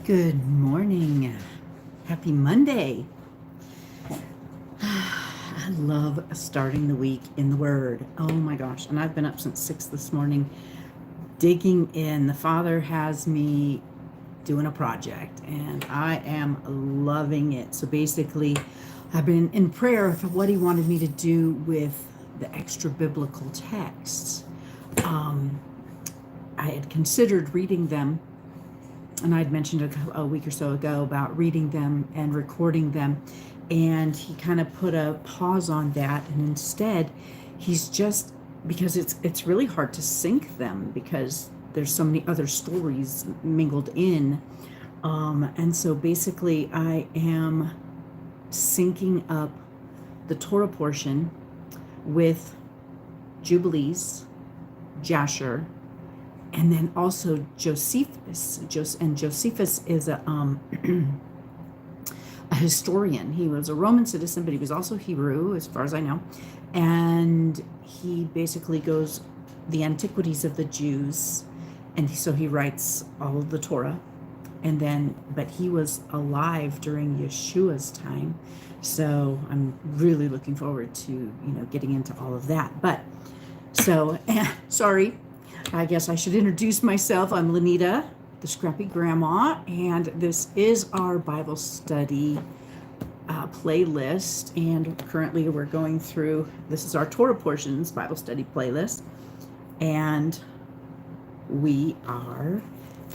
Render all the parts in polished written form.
Good morning. Happy Monday. I love starting the week in the Word. Oh my gosh. And I've been up since 6 this morning digging in. The Father has me doing a project and I am loving it. So basically, I've been in prayer for what He wanted me to do with the extra biblical texts. I had considered reading them, and I'd mentioned a week or so ago about reading them and recording them, and He kind of put a pause on that, and instead He's just, because it's really hard to sync them because there's so many other stories mingled in, and so basically I am syncing up the Torah portion with Jubilees, Jasher, and then also Josephus. And Josephus is a historian. He was a Roman citizen, but he was also Hebrew, as far as I know. And he basically goes the antiquities of the Jews, and so he writes all of the Torah. And then, but he was alive during Yeshua's time, so I'm really looking forward to getting into all of that. But so sorry. I guess I should introduce myself. I'm Lenita, the Scrappy Grandma, and this is our Bible study playlist. And currently we're going through, this is our Torah Portions Bible study playlist, and we are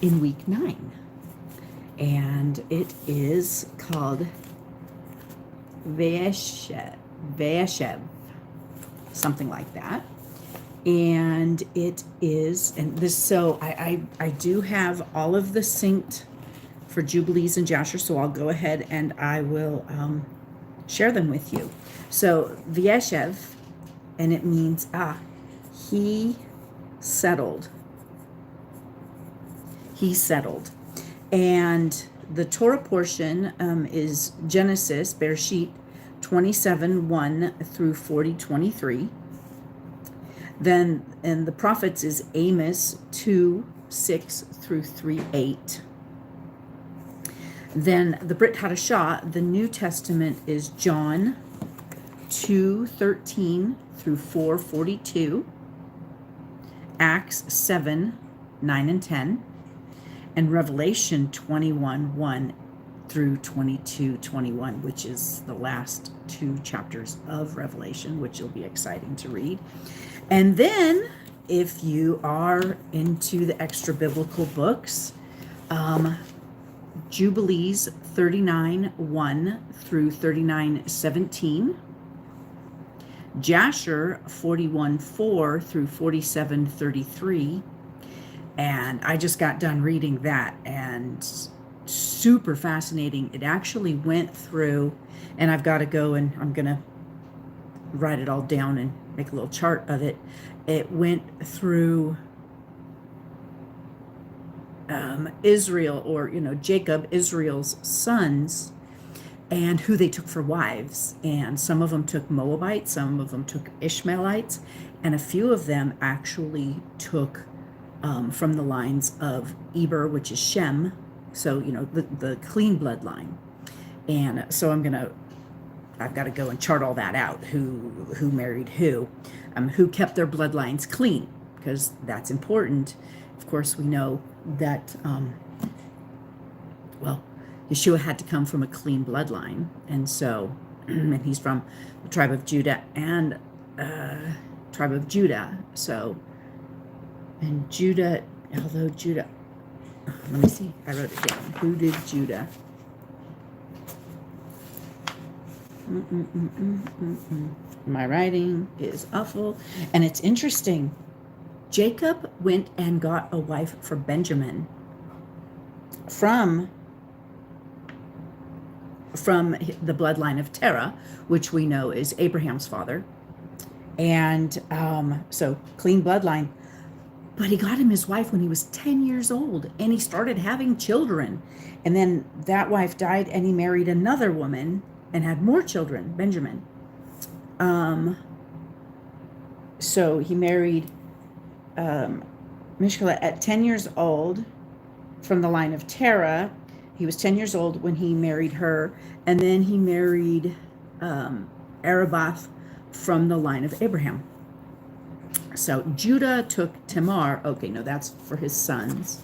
in week 9. And it is called Vayeshev, something like that. And it is, and this, so I do have all of the synced for Jubilees and Jasher, so I'll go ahead and I will share them with you. So Vayeshev, and it means he settled. He settled. And the Torah portion is Genesis, Bereshit 27:1 through 40:23. Then, and the prophets is Amos 2:6 through 3:8. Then the Brit Hadasha, the New Testament, is John 2:13 through 4:42, Acts 7:9 and 10, and Revelation 21:1 through 22:21, which is the last 2 chapters of Revelation, which will be exciting to read. And then, if you are into the extra biblical books, Jubilees 39:1 through 39:17, Jasher 41:4 through 47:33, and I just got done reading that, and super fascinating. It actually went through, and I've got to go and I'm going to write it all down and make a little chart of it. It went through Israel, or Jacob, Israel's sons, and who they took for wives. And some of them took Moabites, some of them took Ishmaelites, and a few of them actually took from the lines of Eber, which is Shem, so the clean bloodline. And so I've got to go and chart all that out, who married who kept their bloodlines clean, because that's important. Of course, we know that, Yeshua had to come from a clean bloodline, and so, and he's from the tribe of Judah, so, and Judah, although Judah, let me see, I wrote it down. Who did Judah? My writing is awful. And it's interesting. Jacob went and got a wife for Benjamin from the bloodline of Terah, which we know is Abraham's father. And so clean bloodline. But he got him his wife when he was 10 years old, and he started having children. And then that wife died, and he married another woman and had more children, Benjamin. So he married Mishkala at 10 years old from the line of Terah, He was 10 years old when he married her, and then he married Arabath from the line of Abraham. So Judah took Tamar. Okay, no, that's for his sons.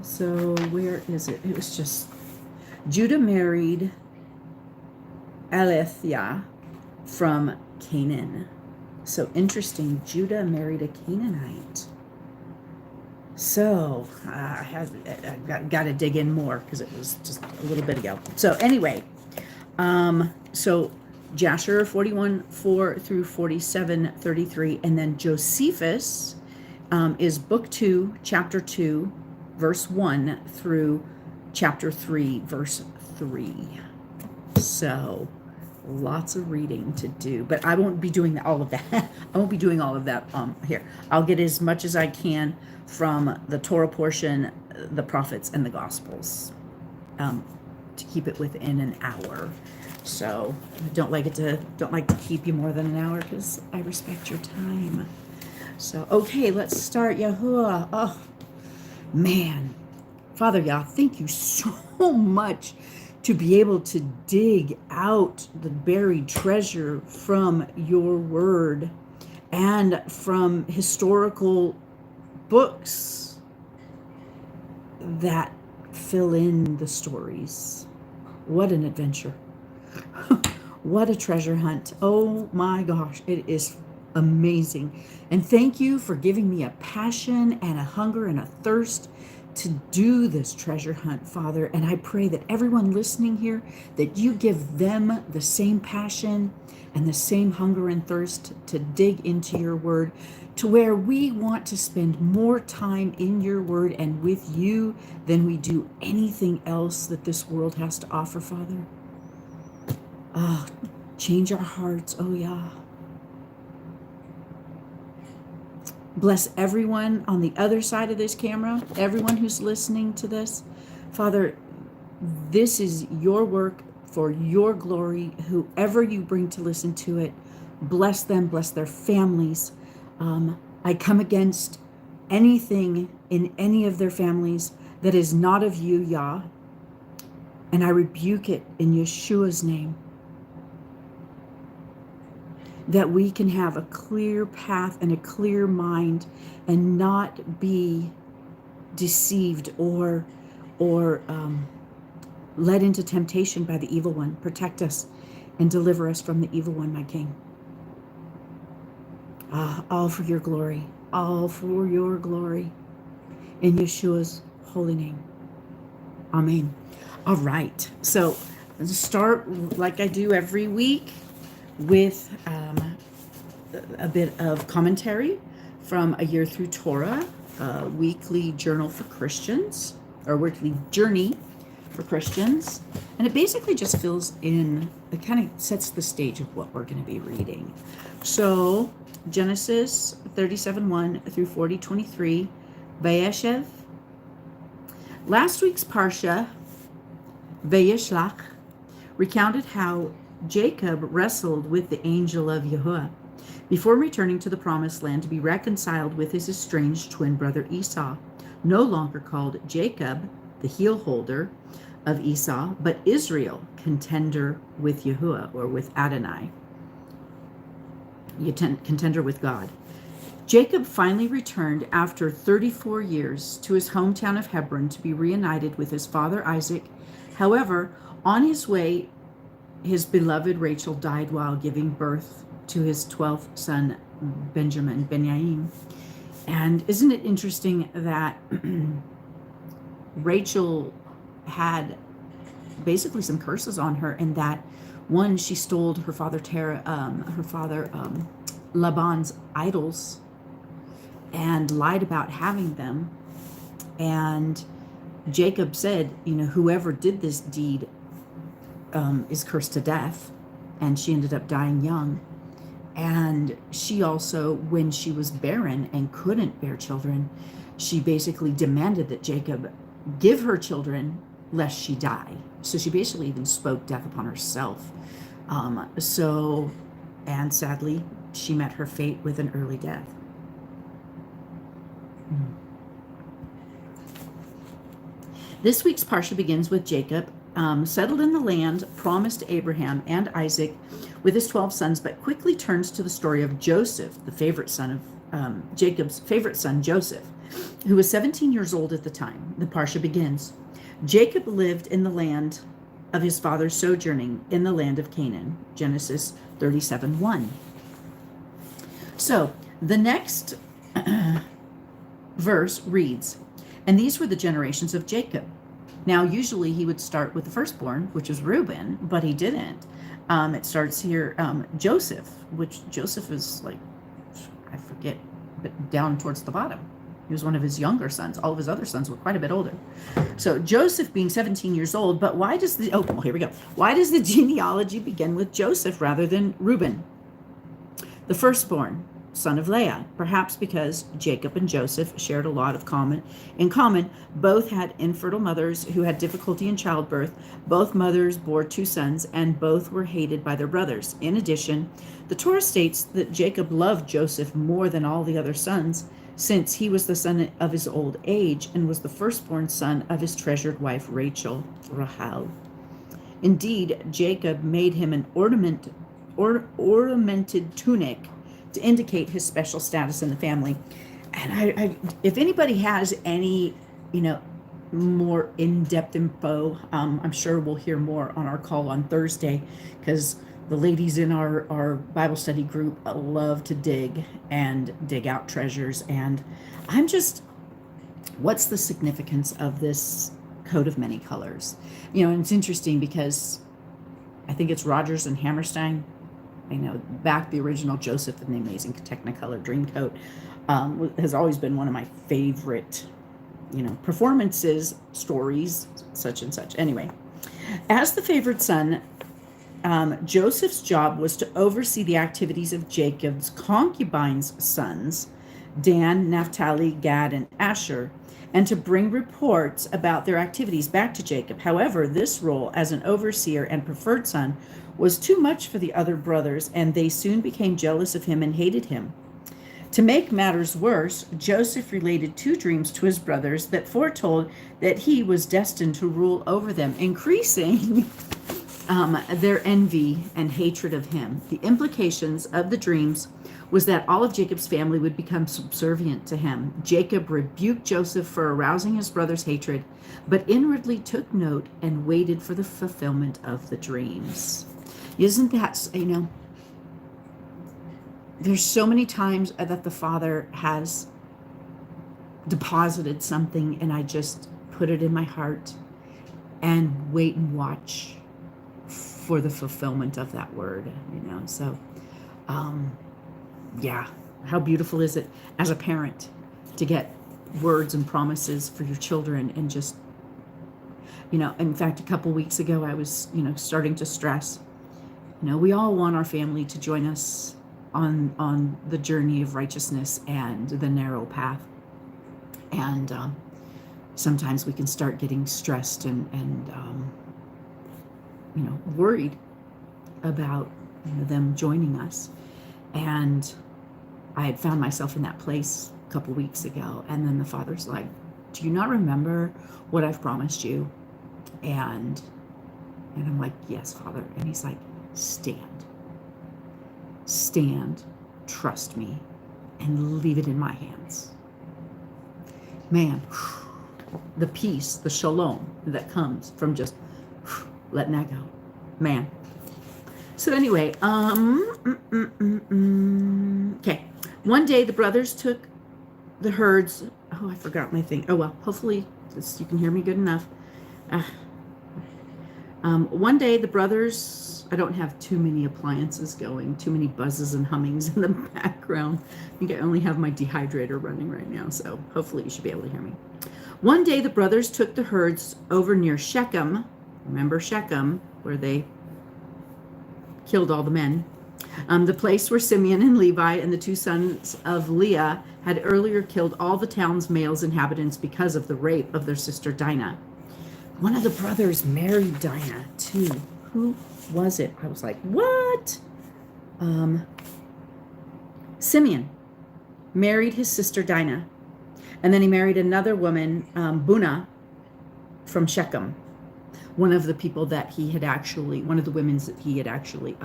So where is it? It was just Judah married Alethea from Canaan. So interesting. Judah married a Canaanite. So I got to dig in more because it was just a little bit ago. So anyway, so Jasher 41:4 through 47:33, and then Josephus is book 2, chapter 2, verse 1 through chapter 3, verse 3. So lots of reading to do, but I won't be doing all of that. I won't be doing all of that here. I'll get as much as I can from the Torah portion, the prophets, and the Gospels, to keep it within an hour. So don't like to keep you more than an hour because I respect your time. So okay, let's start. Yahuwah. Oh man, Father Yah, thank you so much to be able to dig out the buried treasure from your word and from historical books that fill in the stories. What an adventure. What a treasure hunt. Oh my gosh, it is amazing. And thank you for giving me a passion and a hunger and a thirst to do this treasure hunt, Father. And I pray that everyone listening here, that you give them the same passion and the same hunger and thirst to dig into your word, to where we want to spend more time in your word and with you than we do anything else that this world has to offer, Father. Oh, change our hearts, oh yeah. Bless everyone on the other side of this camera, everyone who's listening to this. Father, this is your work for your glory. Whoever you bring to listen to it, bless them, bless their families. I come against anything in any of their families that is not of you, Yah, and I rebuke it in Yeshua's name. That we can have a clear path and a clear mind and not be deceived or led into temptation by the evil one. Protect us and deliver us from the evil one, my King. All for your glory. All for your glory. In Yeshua's holy name. Amen. All right. So let's start like I do every week with a bit of commentary from A Year Through Torah, a weekly journal for Christians, or weekly journey for Christians. And it basically just fills in, it kind of sets the stage of what we're going to be reading. So Genesis 37:1 through 40:23, Vayeshev. Last week's Parsha, Vayeshlach, recounted how Jacob wrestled with the angel of Yahuwah before returning to the promised land to be reconciled with his estranged twin brother Esau, no longer called Jacob, the heel holder of Esau, but Israel, contender with Yahuwah, or with Adonai, contender with God. Jacob finally returned after 34 years to his hometown of Hebron to be reunited with his father Isaac. However, on his way, his beloved Rachel died while giving birth to his 12th son, Benjamin. And isn't it interesting that Rachel had basically some curses on her, and that one, she stole her father Laban's idols and lied about having them. And Jacob said, whoever did this deed is cursed to death, and she ended up dying young. And she also, when she was barren and couldn't bear children, she basically demanded that Jacob give her children lest she die. So she basically even spoke death upon herself. And sadly, she met her fate with an early death. This week's Parsha begins with Jacob, settled in the land promised to Abraham and Isaac with his 12 sons, but quickly turns to the story of Joseph, the favorite son of Jacob's favorite son, Joseph, who was 17 years old at the time. The Parsha begins. Jacob lived in the land of his father's sojourning in the land of Canaan, Genesis 37:1. So the next verse reads, and these were the generations of Jacob. Now, usually he would start with the firstborn, which is Reuben, but he didn't. It starts here, Joseph, which Joseph is like, I forget, but down towards the bottom. He was one of his younger sons. All of his other sons were quite a bit older. So Joseph being 17 years old, but why does here we go. Why does the genealogy begin with Joseph rather than Reuben, the firstborn son of Leah? Perhaps because Jacob and Joseph shared a lot in common. Both had infertile mothers who had difficulty in childbirth. Both mothers bore 2 sons, and both were hated by their brothers. In addition, the Torah states that Jacob loved Joseph more than all the other sons, since he was the son of his old age and was the firstborn son of his treasured wife Rachel, Rahel. Indeed, Jacob made him an ornamented tunic to indicate his special status in the family. And I if anybody has any, more in-depth info, I'm sure we'll hear more on our call on Thursday, because the ladies in our Bible study group love to dig out treasures. And I'm just, what's the significance of this coat of many colors? And it's interesting because I think it's Rogers and Hammerstein. Back the original Joseph and the Amazing Technicolor Dreamcoat has always been one of my favorite, performances, stories, such and such. Anyway, as the favored son, Joseph's job was to oversee the activities of Jacob's concubines' sons, Dan, Naphtali, Gad, and Asher, and to bring reports about their activities back to Jacob. However, this role as an overseer and preferred son was too much for the other brothers, and they soon became jealous of him and hated him. To make matters worse, Joseph related 2 dreams to his brothers that foretold that he was destined to rule over them, increasing their envy and hatred of him. The implications of the dreams was that all of Jacob's family would become subservient to him. Jacob rebuked Joseph for arousing his brother's hatred, but inwardly took note and waited for the fulfillment of the dreams. Isn't that, there's so many times that the Father has deposited something and I just put it in my heart and wait and watch for the fulfillment of that word, so how beautiful is it as a parent to get words and promises for your children, and just, in fact, a couple weeks ago I was, starting to stress, we all want our family to join us on the journey of righteousness and the narrow path, and sometimes we can start getting stressed and worried about them joining us. And I had found myself in that place a couple weeks ago, and then the Father's like, do you not remember what I've promised you? And I'm like, yes, Father. And he's like, stand, trust me, and leave it in my hands. Man, the peace, the shalom that comes from just letting that go, man. So anyway, okay. One day the brothers took the herds. Oh, I forgot my thing. Oh well, hopefully you can hear me good enough. One day the brothers, I don't have too many appliances going, too many buzzes and hummings in the background. I think I only have my dehydrator running right now, so hopefully you should be able to hear me. One day the brothers took the herds over near Shechem. Remember Shechem, where they killed all the men. The place where Simeon and Levi and the 2 sons of Leah had earlier killed all the town's males inhabitants because of the rape of their sister Dinah. One of the brothers married Dinah too. Who was it? I was like, what? Simeon married his sister Dinah. And then he married another woman, Bunah. from Shechem, one of the people that he had actually, one of the women that he had actually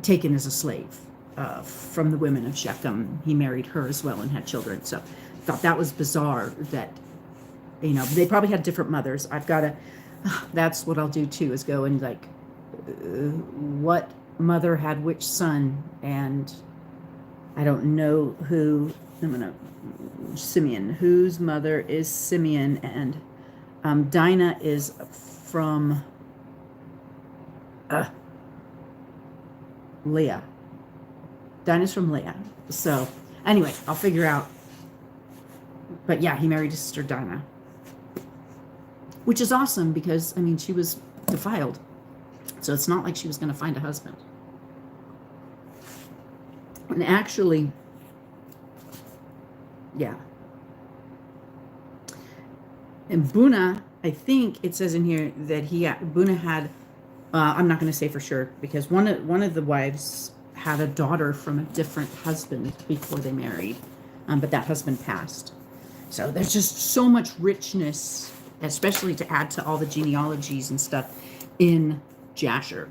taken as a slave from the women of Shechem. He married her as well and had children. So I thought that was bizarre that, you know, they probably had different mothers. I've got to, that's what I'll do too, is go and like, what mother had which son, and I don't know who. I'm gonna Simeon, whose mother is Simeon, and Dinah is from Leah. Dinah's from Leah. So anyway, I'll figure out. But yeah, he married his sister Dinah, which is awesome because, I mean, she was defiled. So it's not like she was going to find a husband. And actually, yeah. And Buna, I think it says in here that Buna had, I'm not going to say for sure, because one of the wives had a daughter from a different husband before they married, but that husband passed. So there's just so much richness, especially to add to all the genealogies and stuff in Jasher.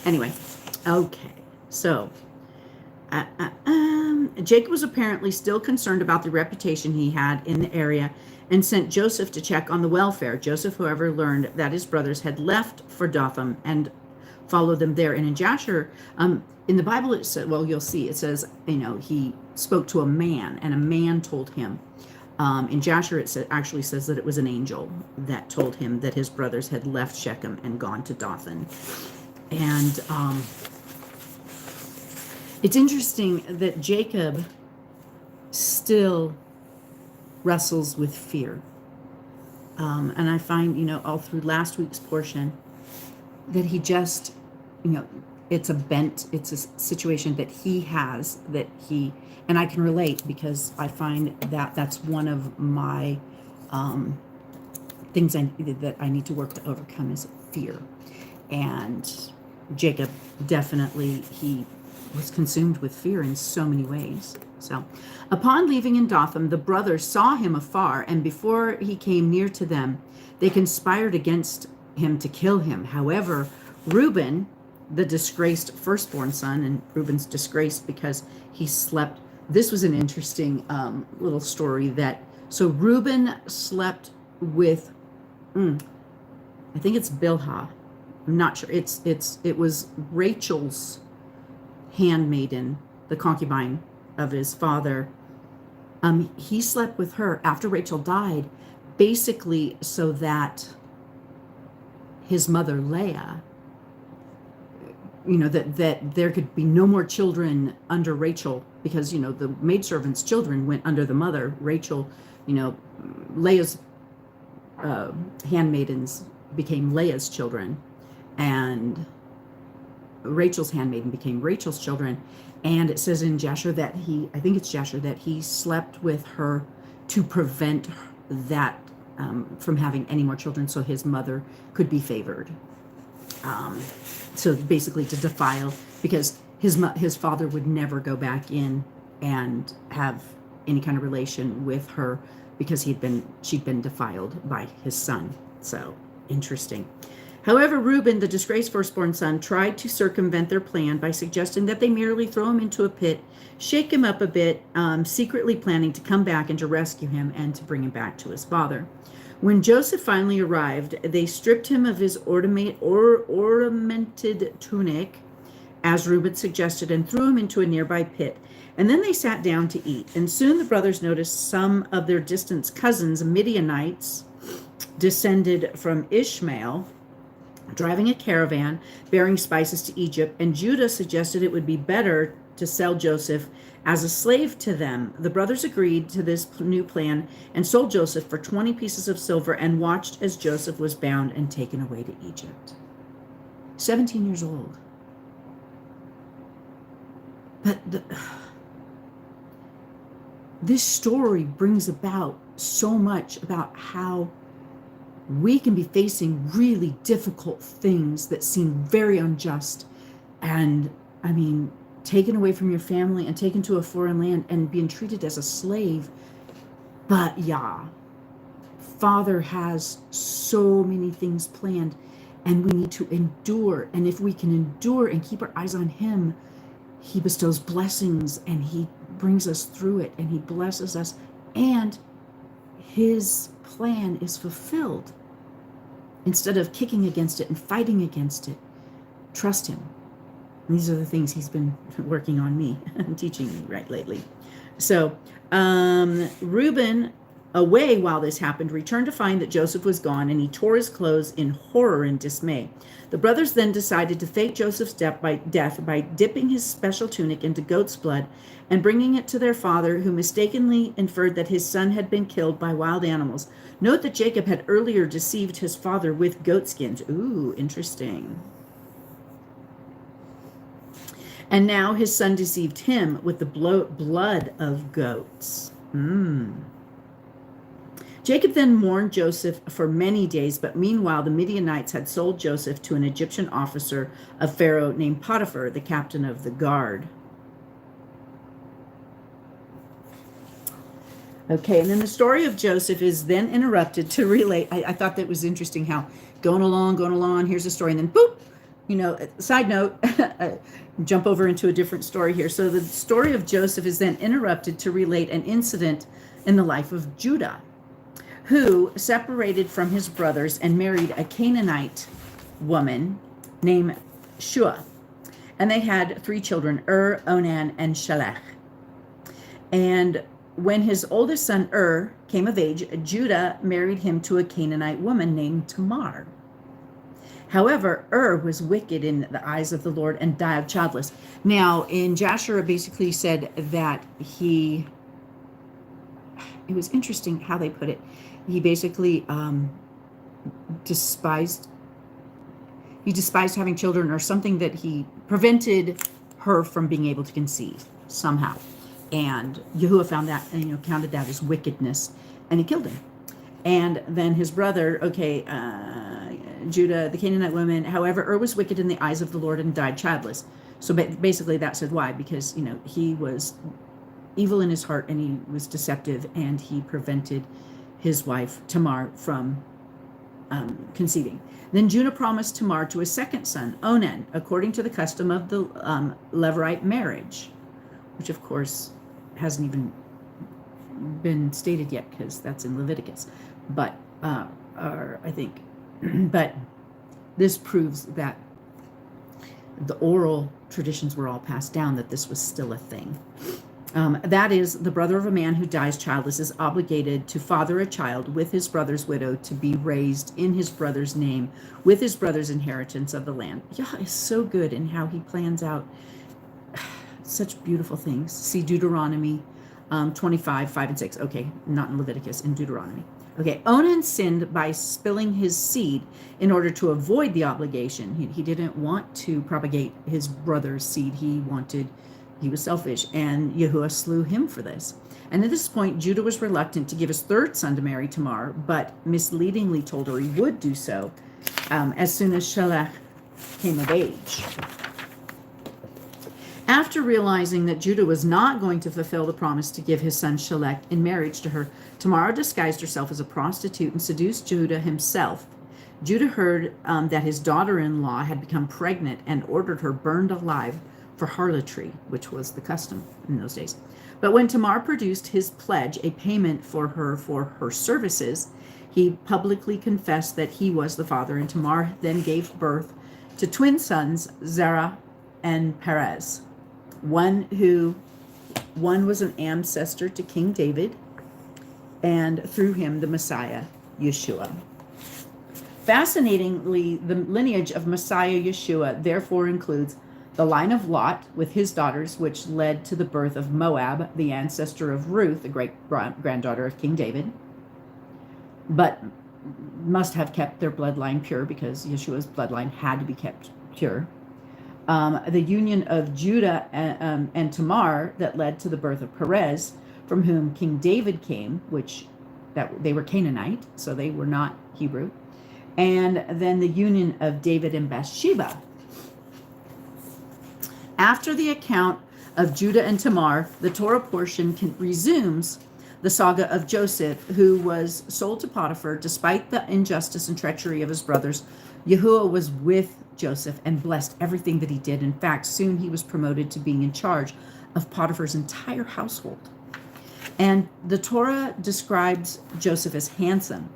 Anyway, okay, so Jacob was apparently still concerned about the reputation he had in the area and sent Joseph to check on the welfare. Joseph, however, learned that his brothers had left for Dothan and followed them there. And in Jasher, in the Bible, it said, well, you'll see, it says, you know, he spoke to a man and a man told him. In Jasher, it actually says that it was an angel that told him that his brothers had left Shechem and gone to Dothan. And it's interesting that Jacob still wrestles with fear. And I find, you know, all through last week's portion that he just, you know, it's a situation that he has, that he, and I can relate because I find that that's one of my things that I need to work to overcome is fear. And Jacob definitely, he was consumed with fear in so many ways. So upon leaving in Dothan, the brothers saw him afar, and before he came near to them, they conspired against him to kill him. However, Reuben, the disgraced firstborn son, and Reuben's disgraced because he slept. This was an interesting little story that, so Reuben slept with, I think it's Bilhah. I'm not sure. It was Rachel's handmaiden, the concubine of his father. He slept with her after Rachel died, basically so that his mother Leah, you know, that there could be no more children under Rachel, because, you know, the maidservant's children went under the mother. Rachel, you know, Leah's handmaidens became Leah's children, and Rachel's handmaiden became Rachel's children. And it says in Jasher that I think it's Jasher, that he slept with her to prevent that from having any more children, so his mother could be favored. So basically to defile, because his father would never go back in and have any kind of relation with her because she'd been defiled by his son. So interesting. However, Reuben, the disgraced firstborn son, tried to circumvent their plan by suggesting that they merely throw him into a pit, shake him up a bit, secretly planning to come back and to rescue him and to bring him back to his father. When Joseph finally arrived, they stripped him of his ornamented tunic, as Reuben suggested, and threw him into a nearby pit. And then they sat down to eat. And soon the brothers noticed some of their distant cousins, Midianites, descended from Ishmael, driving a caravan bearing spices to Egypt, and Judah suggested it would be better to sell Joseph as a slave to them. The brothers agreed to this new plan and sold Joseph for 20 pieces of silver and watched as Joseph was bound and taken away to Egypt. 17 years old. But this story brings about so much about how we can be facing really difficult things that seem very unjust, and I mean, taken away from your family and taken to a foreign land and being treated as a slave. But yeah, Father has so many things planned, and we need to endure. And if we can endure and keep our eyes on him, he bestows blessings and he brings us through it and he blesses us, and his plan is fulfilled. Instead of kicking against it and fighting against it, trust him. And these are the things he's been working on me and teaching me right lately. So Reuben, away while this happened, returned to find that Joseph was gone, and he tore his clothes in horror and dismay. The brothers then decided to fake Joseph's death by dipping his special tunic into goat's blood and bringing it to their father, who mistakenly inferred that his son had been killed by wild animals. Note that Jacob had earlier deceived his father with goat skins. Ooh, interesting. And now his son deceived him with the blood of goats. Jacob then mourned Joseph for many days, but meanwhile the Midianites had sold Joseph to an Egyptian officer of Pharaoh named Potiphar, the captain of the guard. Okay, and then the story of Joseph is then interrupted to relate. I thought that was interesting how going along, here's a story, and then boop, side note, jump over into a different story here. So the story of Joseph is then interrupted to relate an incident in the life of Judah, who separated from his brothers and married a Canaanite woman named Shua. And they had 3 children, Onan, and Shelech. And when his oldest son, came of age, Judah married him to a Canaanite woman named Tamar. However, was wicked in the eyes of the Lord and died childless. Now, in Jasher, it basically said that it was interesting how they put it. He basically despised having children, or something, that he prevented her from being able to conceive somehow. And Yahuwah found that and counted that as wickedness, and he killed him. And then his brother, Judah, the Canaanite woman, however, was wicked in the eyes of the Lord and died childless. So basically that said why, because he was evil in his heart and he was deceptive, and he prevented his wife Tamar from conceiving. Then Judah promised Tamar to his second son, Onan, according to the custom of the Levirate marriage, which of course hasn't even been stated yet because that's in Leviticus. But I think, but this proves that the oral traditions were all passed down, that this was still a thing. That is, the brother of a man who dies childless is obligated to father a child with his brother's widow to be raised in his brother's name with his brother's inheritance of the land. Yah is so good in how he plans out such beautiful things. See Deuteronomy 25, 5 and 6. Okay, not in Leviticus, in Deuteronomy. Okay, Onan sinned by spilling his seed in order to avoid the obligation. He didn't want to propagate his brother's seed. He was selfish, and Yahuwah slew him for this. And at this point, Judah was reluctant to give his third son to marry Tamar, but misleadingly told her he would do so as soon as Shelech came of age. After realizing that Judah was not going to fulfill the promise to give his son Shelech in marriage to her, Tamar disguised herself as a prostitute and seduced Judah himself. Judah heard that his daughter-in-law had become pregnant and ordered her burned alive for harlotry, which was the custom in those days. But when Tamar produced his pledge, a payment for her services, he publicly confessed that he was the father, and Tamar then gave birth to twin sons, Zerah and Perez. One was an ancestor to King David, and through him the Messiah, Yeshua. Fascinatingly, the lineage of Messiah Yeshua therefore includes the line of Lot with his daughters, which led to the birth of Moab, the ancestor of Ruth, the great-granddaughter of King David, but must have kept their bloodline pure because Yeshua's bloodline had to be kept pure. The union of Judah and Tamar that led to the birth of Perez, from whom King David came, that they were Canaanite, so they were not Hebrew. And then the union of David and Bathsheba. After the account of Judah and Tamar, the Torah portion resumes the saga of Joseph, who was sold to Potiphar. Despite the injustice and treachery of his brothers, Yahuwah was with Joseph and blessed everything that he did. In fact, soon he was promoted to being in charge of Potiphar's entire household. And the Torah describes Joseph as handsome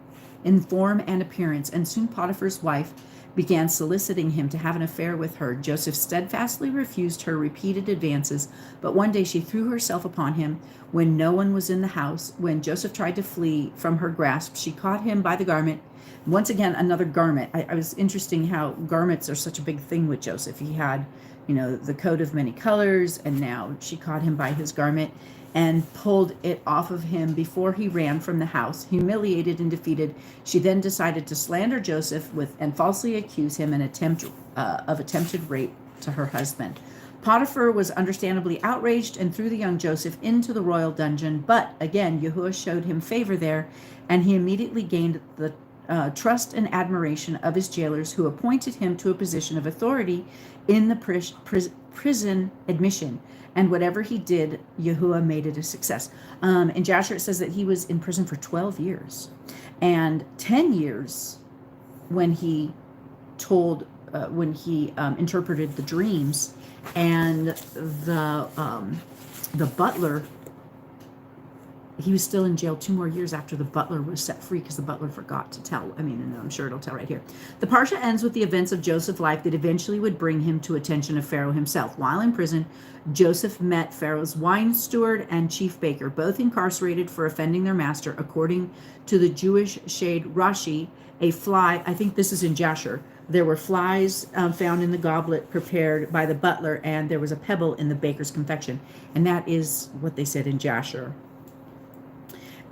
in form and appearance, and soon Potiphar's wife began soliciting him to have an affair with her. Joseph steadfastly refused her repeated advances, but one day she threw herself upon him when no one was in the house. When Joseph tried to flee from her grasp, she caught him by the garment. Once again, another garment. I was interesting how garments are such a big thing with Joseph. He had, the coat of many colors, and now she caught him by his garment and pulled it off of him before he ran from the house. Humiliated and defeated, she then decided to slander Joseph and falsely accuse him of attempted rape to her husband. Potiphar was understandably outraged and threw the young Joseph into the royal dungeon, but again, Yahuwah showed him favor there, and he immediately gained the trust and admiration of his jailers, who appointed him to a position of authority in the prison admission. And whatever he did, Yahuwah made it a success. In Jasher, it says that he was in prison for 12 years. And 10 years when he interpreted the dreams. And the butler, he was still in jail 2 more years after the butler was set free, because the butler forgot to tell. I'm sure it'll tell right here. The Parsha ends with the events of Joseph's life that eventually would bring him to attention of Pharaoh himself. While in prison, Joseph met Pharaoh's wine steward and chief baker, both incarcerated for offending their master. According to the Jewish shade Rashi, a fly, I think this is in Jasher, there were flies found in the goblet prepared by the butler, and there was a pebble in the baker's confection. And that is what they said in Jasher.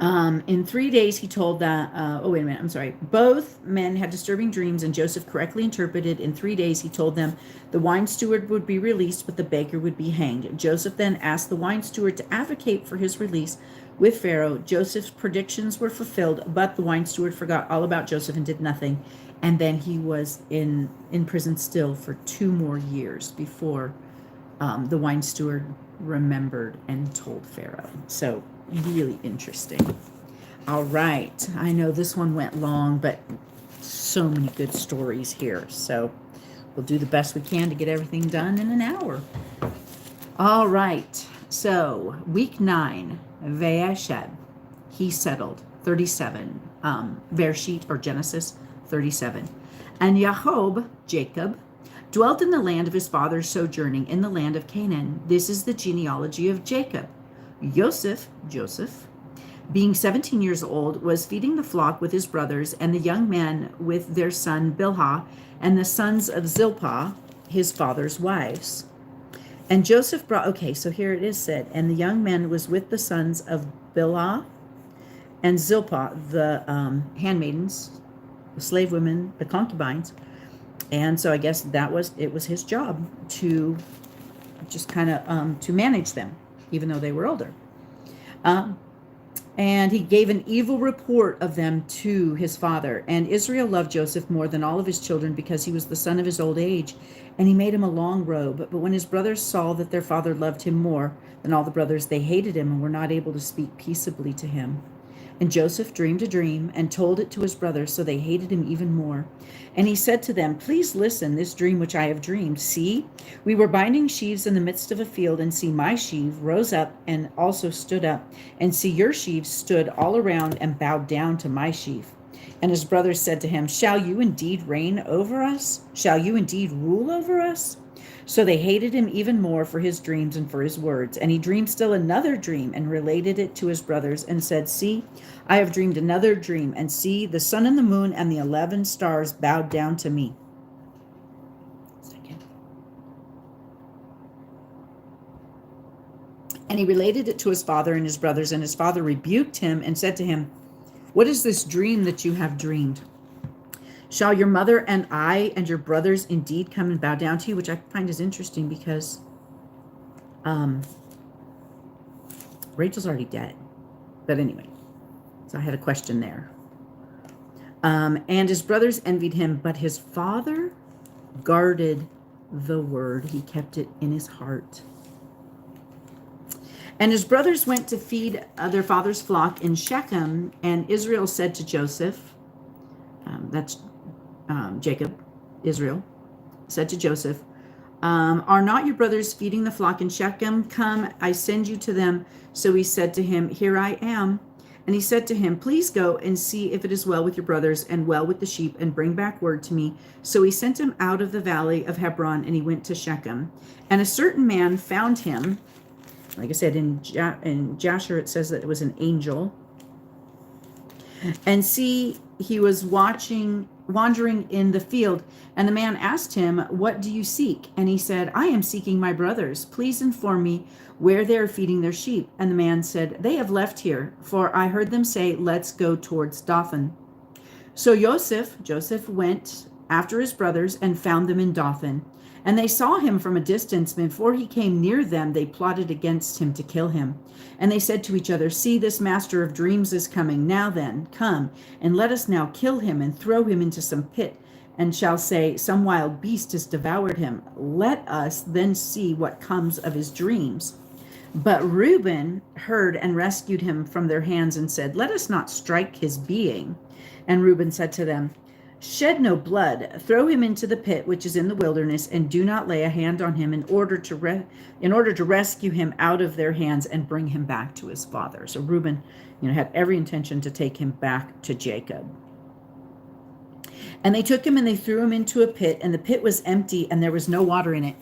In 3 days, he told both men had disturbing dreams, and Joseph correctly interpreted. In 3 days, he told them the wine steward would be released, but the baker would be hanged. Joseph then asked the wine steward to advocate for his release with Pharaoh. Joseph's predictions were fulfilled, but the wine steward forgot all about Joseph and did nothing. And then he was in prison still for 2 more years before the wine steward remembered and told Pharaoh. So really interesting. All right. I know this one went long, but so many good stories here. So we'll do the best we can to get everything done in an hour. All right. So week 9, Vayeshev, he settled, 37. Bereshit or Genesis 37. And Jacob, dwelt in the land of his father's sojourning in the land of Canaan. This is the genealogy of Jacob. Joseph, being 17 years old, was feeding the flock with his brothers and the young men with their son Bilhah and the sons of Zilpah, his father's wives. And Joseph so here it is said, and the young man was with the sons of Bilhah and Zilpah, the handmaidens, the slave women, the concubines. And so I guess it was his job to just kind of to manage them, even though they were older. And he gave an evil report of them to his father. And Israel loved Joseph more than all of his children, because he was the son of his old age. And he made him a long robe. But when his brothers saw that their father loved him more than all the brothers, they hated him and were not able to speak peaceably to him. And Joseph dreamed a dream and told it to his brothers, so they hated him even more. And he said to them, please listen, this dream which I have dreamed. See, we were binding sheaves in the midst of a field, and see, my sheaf rose up and also stood up. And see, your sheaves stood all around and bowed down to my sheaf. And his brothers said to him, shall you indeed reign over us? Shall you indeed rule over us? So they hated him even more for his dreams and for his words. And he dreamed still another dream and related it to his brothers and said, see, I have dreamed another dream. And see, the sun and the moon and the 11 stars bowed down to me. And he related it to his father and his brothers. And his father rebuked him and said to him, what is this dream that you have dreamed? Shall your mother and I and your brothers indeed come and bow down to you? Which I find is interesting, because Rachel's already dead. But anyway, so I had a question there. And his brothers envied him, but his father guarded the word. He kept it in his heart. And his brothers went to feed their father's flock in Shechem, and Israel said to Joseph, that's Jacob, Israel, said to Joseph, are not your brothers feeding the flock in Shechem? Come, I send you to them. So he said to him, here I am. And he said to him, please go and see if it is well with your brothers and well with the sheep, and bring back word to me. So he sent him out of the valley of Hebron, and he went to Shechem. And a certain man found him. Like I said, in Jasher, it says that it was an angel. And see, he was wandering in the field, and the man asked him, what do you seek? And he said, I am seeking my brothers. Please inform me where they are feeding their sheep. And the man said, they have left here, for I heard them say, let's go towards Dothan. So Joseph went after his brothers and found them in Dothan. And they saw him from a distance. Before he came near them, they plotted against him to kill him. And they said to each other, see, this master of dreams is coming. Now then, come, and let us now kill him and throw him into some pit, and shall say, some wild beast has devoured him. Let us then see what comes of his dreams. But Reuben heard and rescued him from their hands and said, let us not strike his being. And Reuben said to them, shed no blood, throw him into the pit which is in the wilderness, and do not lay a hand on him in order to rescue him out of their hands and bring him back to his father. So Reuben, had every intention to take him back to Jacob. And they took him and they threw him into a pit, and the pit was empty and there was no water in it.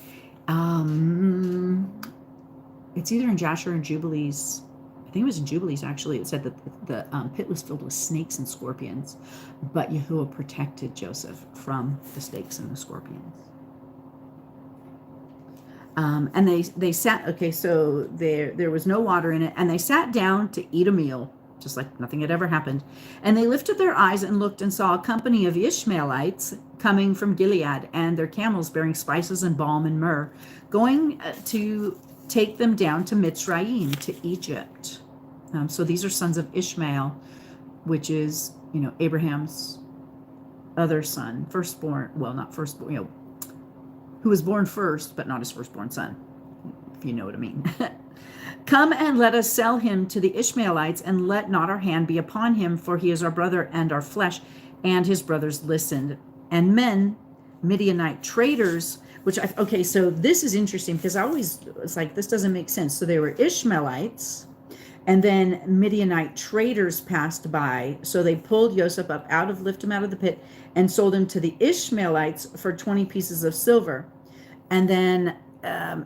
It's either in Jasher or Jubilees. I think it was in Jubilees, actually. It said that the pit was filled with snakes and scorpions, but Yahuwah protected Joseph from the snakes and the scorpions. And they sat, okay, so there was no water in it, and they sat down to eat a meal, just like nothing had ever happened. And they lifted their eyes and looked and saw a company of Ishmaelites coming from Gilead, and their camels bearing spices and balm and myrrh, going to take them down to Mitzrayim, to Egypt. So these are sons of Ishmael, which is, Abraham's other son, firstborn, well, not firstborn, who was born first, but not his firstborn son, if you know what I mean. Come and let us sell him to the Ishmaelites, and let not our hand be upon him, for he is our brother and our flesh. And his brothers listened. And men, Midianite traders, okay, so this is interesting because it's like, this doesn't make sense. So they were Ishmaelites, and then Midianite traders passed by. So they pulled Joseph up lifted him out of the pit, and sold him to the Ishmaelites for 20 pieces of silver. And then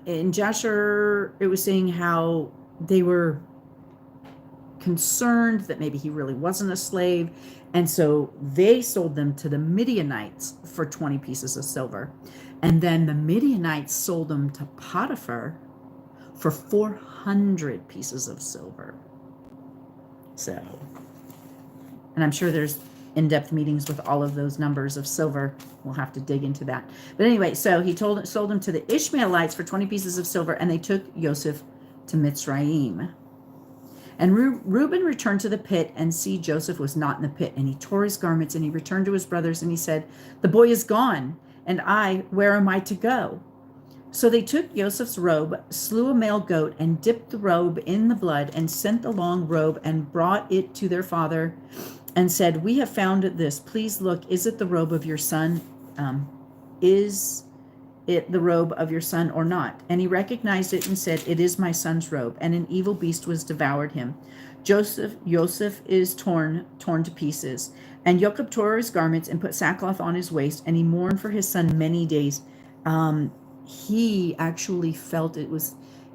in Jasher, it was saying how they were concerned that maybe he really wasn't a slave. And so they sold them to the Midianites for 20 pieces of silver. And then the Midianites sold them to Potiphar for 400 pieces of silver. So, and I'm sure there's in-depth meetings with all of those numbers of silver. We'll have to dig into that. But anyway, so he sold them to the Ishmaelites for 20 pieces of silver, and they took Joseph to Mitzrayim. And Reuben returned to the pit, and see, Joseph was not in the pit. And he tore his garments, and he returned to his brothers, and he said, the boy is gone, and where am I to go? So they took Joseph's robe, slew a male goat, and dipped the robe in the blood, and sent the long robe, and brought it to their father, and said, we have found this. Please look, is it the robe of your son? Is it the robe of your son or not? And he recognized it and said, it is my son's robe. And an evil beast was devoured him. Joseph is torn to pieces. And Jacob tore his garments and put sackcloth on his waist, and he mourned for his son many days. He actually felt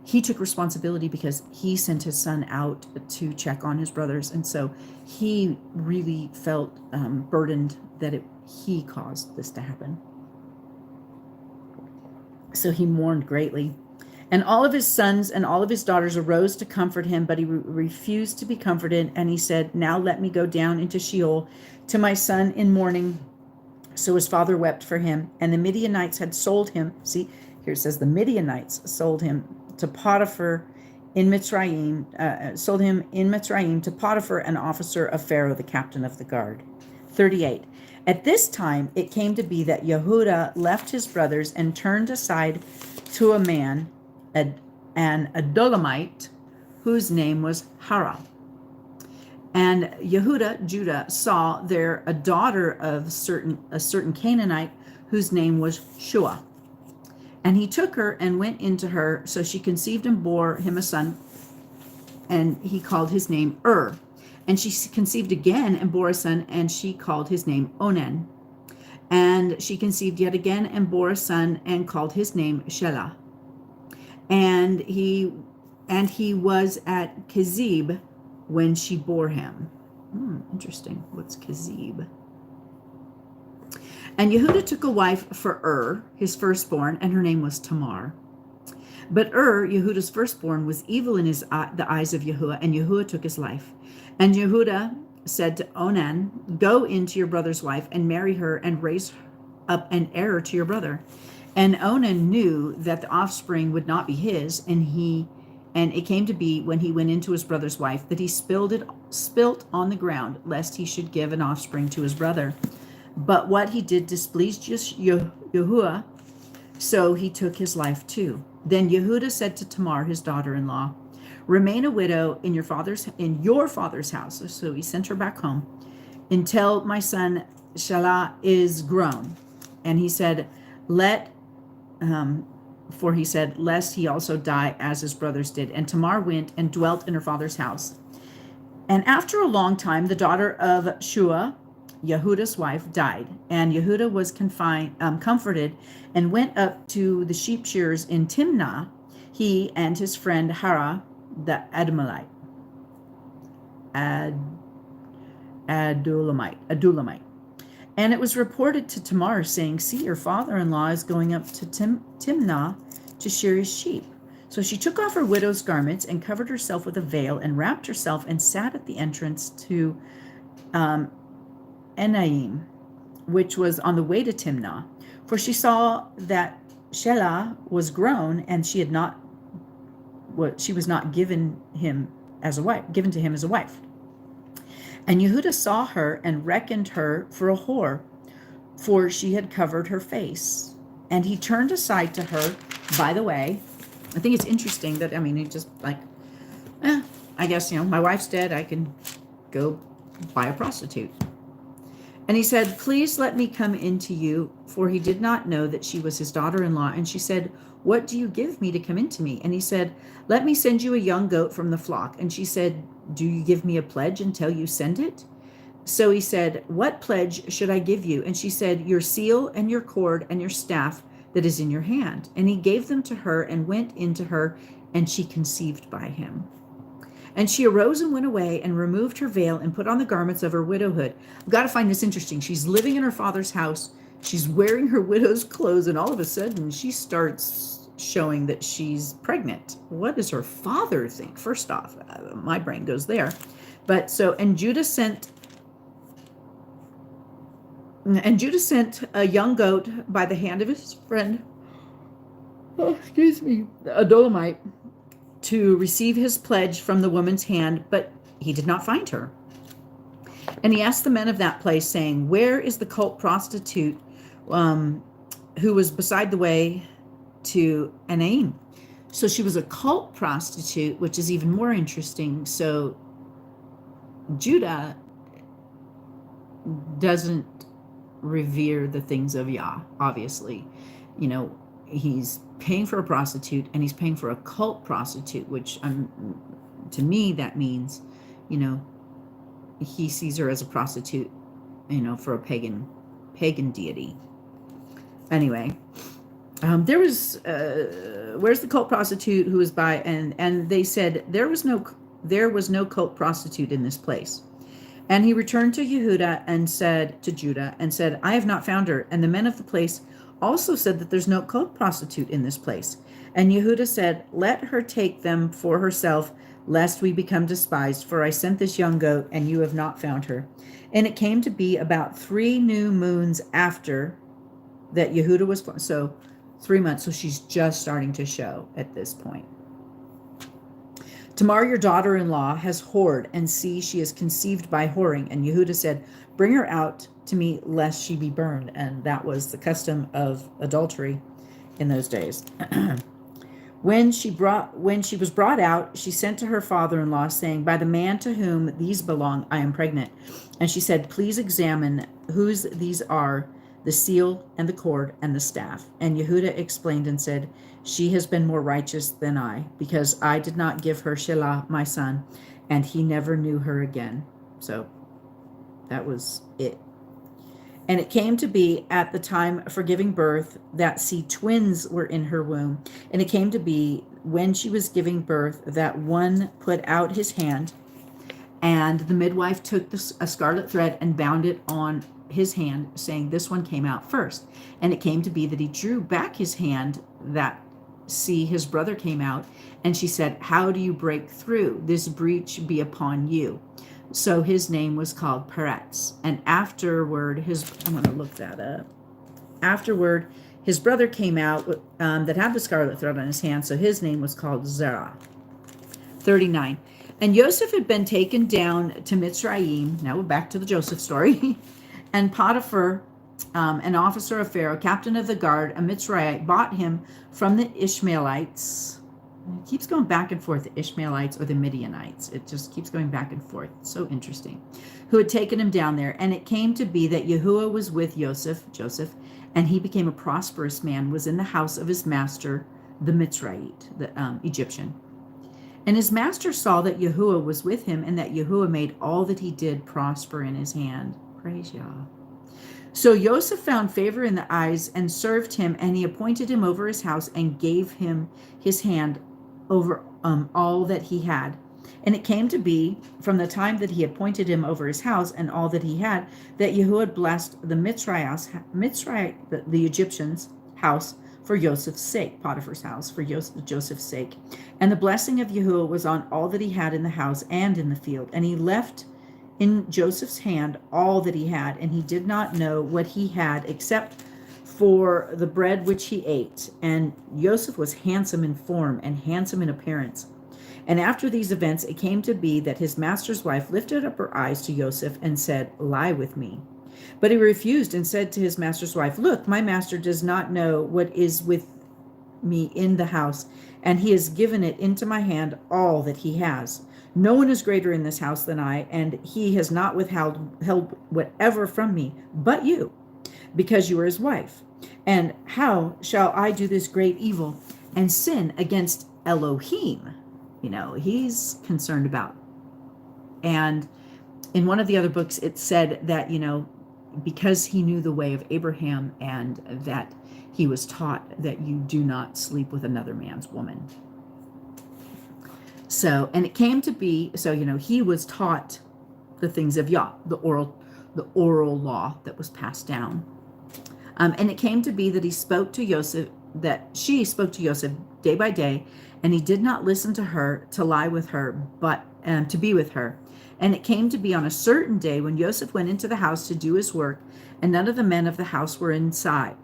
he took responsibility because he sent his son out to check on his brothers. And so he really felt burdened that he caused this to happen. So he mourned greatly. And all of his sons and all of his daughters arose to comfort him, but he refused to be comforted. And he said, now let me go down into Sheol to my son in mourning. So his father wept for him. And the Midianites had sold him. See, here it says the Midianites sold him to Potiphar in Mitzrayim, sold him in Mitzrayim to Potiphar, an officer of Pharaoh, the captain of the guard. 38. At this time, it came to be that Yehudah left his brothers and turned aside to a man, an Adulamite, whose name was Hara. And Judah saw there a daughter of a certain Canaanite whose name was Shua. And he took her and went into her, so she conceived and bore him a son, and he called his name And she conceived again and bore a son, and she called his name Onan. And she conceived yet again and bore a son, and called his name Shelah. And he was at Kezib when she bore him. Interesting. What's Kezib? And Yehudah took a wife for his firstborn, and her name was Tamar. But Yehudah's firstborn, was evil in the eyes of Yahuwah, and Yahuwah took his life. And Yehudah said to Onan, go into your brother's wife and marry her and raise up an heir to your brother. And Onan knew that the offspring would not be his, and it came to be when he went into his brother's wife that he spilt on the ground, lest he should give an offspring to his brother. But what he did displeased Yahuwah, so he took his life too. Then Yehudah said to Tamar, his daughter-in-law, remain a widow in your father's house. So he sent her back home until my son Shelah is grown. And he said, lest he also die as his brothers did. And Tamar went and dwelt in her father's house. And after a long time, the daughter of Shua, Yehudah's wife, died, and Yehudah was comforted, and went up to the sheep shearers in Timnah, he and his friend Hara, the Adulamite. And it was reported to Tamar, saying, see, your father-in-law is going up to Timnah to shear his sheep. So she took off her widow's garments and covered herself with a veil and wrapped herself and sat at the entrance to Enaim, which was on the way to Timnah, for she saw that Shelah was grown, and she was not given to him as a wife. And Yehudah saw her and reckoned her for a whore, for she had covered her face. And he turned aside to her. By the way, I think it's interesting that, he just I guess, my wife's dead, I can go buy a prostitute. And he said, please let me come into you, for he did not know that she was his daughter-in-law. And she said, what do you give me to come into me? And he said, let me send you a young goat from the flock. And she said, do you give me a pledge until you send it? So he said, what pledge should I give you? And she said, your seal and your cord and your staff that is in your hand. And he gave them to her and went into her, and she conceived by him. And she arose and went away and removed her veil and put on the garments of her widowhood. I've got to find this interesting. She's living in her father's house. She's wearing her widow's clothes, and all of a sudden she starts showing that she's pregnant. What does her father think? First off, my brain goes there. But so, and Judah sent a young goat by the hand of his friend, Adulamite, to receive his pledge from the woman's hand, but he did not find her. And he asked the men of that place, saying, where is the cult prostitute who was beside the way to Enaim? So she was a cult prostitute, which is even more interesting. So Judah doesn't revere the things of Yah, obviously. He's paying for a prostitute, and he's paying for a cult prostitute, which to me that means, he sees her as a prostitute, for a pagan deity. Anyway, there was where's the cult prostitute who was by, and they said there was no cult prostitute in this place. And he returned to Judah and said, I have not found her. And the men of the place also said that there's no cult prostitute in this place. And Yehudah said, let her take them for herself, lest we become despised, for I sent this young goat, and you have not found her. And it came to be about 3 new moons after that Yehudah was, so 3 months, so she's just starting to show at this point. Tamar, your daughter-in-law, has whored, and see, she is conceived by whoring. And Yehudah said, bring her out to me, lest she be burned. And that was the custom of adultery in those days. When she was brought out, she sent to her father-in-law, saying, "By the man to whom these belong, I am pregnant." And she said, "Please examine whose these are, the seal and the cord and the staff." And Yehuda explained and said, "She has been more righteous than I, because I did not give her Shelah, my son, and he never knew her again." So that was it. And it came to be at the time for giving birth that, see, twins were in her womb. And it came to be when she was giving birth that one put out his hand, and the midwife took a scarlet thread and bound it on his hand, saying, "This one came out first." And it came to be that he drew back his hand, that, see, his brother came out. And she said, "How do you break through? This breach be upon you." So his name was called Perez. And afterward, I'm going to look that up. Afterward, his brother came out that had the scarlet thread on his hand. So his name was called Zerah. 39. And Joseph had been taken down to Mitzrayim. Now we're back to the Joseph story. And Potiphar, an officer of Pharaoh, captain of the guard, a Mitzrayite, bought him from the Ishmaelites. It keeps going back and forth, the Ishmaelites or the Midianites. It just keeps going back and forth. It's so interesting. Who had taken him down there. And it came to be that Yahuwah was with Joseph, and he became a prosperous man, was in the house of his master, the Mitzrayite, the Egyptian. And his master saw that Yahuwah was with him, and that Yahuwah made all that he did prosper in his hand. Praise Yah. So Joseph found favor in the eyes and served him, and he appointed him over his house and gave him his hand over all that he had. And it came to be from the time that he appointed him over his house and all that he had, that Yahuwah blessed the the Egyptian's house for Joseph's sake, Potiphar's house for Joseph's sake. And the blessing of Yahuwah was on all that he had in the house and in the field. And he left in Joseph's hand all that he had, and he did not know what he had except for the bread which he ate. And Joseph was handsome in form and handsome in appearance. And after these events, it came to be that his master's wife lifted up her eyes to Joseph and said, "Lie with me." But he refused and said to his master's wife, "Look, my master does not know what is with me in the house, and he has given it into my hand all that he has. No one is greater in this house than I, and he has not withheld whatever from me but you, because you are his wife. And how shall I do this great evil and sin against Elohim?" He's concerned about. And in one of the other books, it said that, because he knew the way of Abraham, and that he was taught that you do not sleep with another man's woman. So, and it came to be, he was taught the things of Yah, the oral law that was passed down. And it came to be that she spoke to Joseph day by day, and he did not listen to her to lie with her, but to be with her. And it came to be on a certain day when Joseph went into the house to do his work, and none of the men of the house were inside,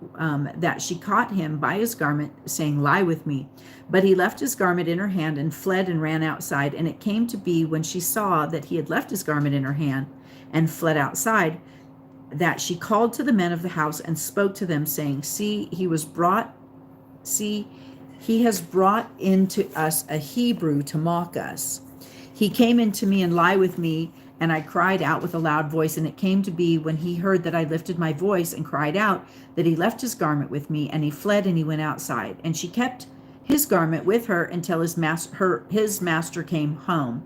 that she caught him by his garment, saying, "Lie with me." But he left his garment in her hand and fled and ran outside. And it came to be when she saw that he had left his garment in her hand and fled outside, that she called to the men of the house and spoke to them, saying, he has brought into us a Hebrew to mock us. He came into me and lie with me, and I cried out with a loud voice. And it came to be when he heard that I lifted my voice and cried out, that he left his garment with me, and he fled and he went outside. And she kept his garment with her until his master came home.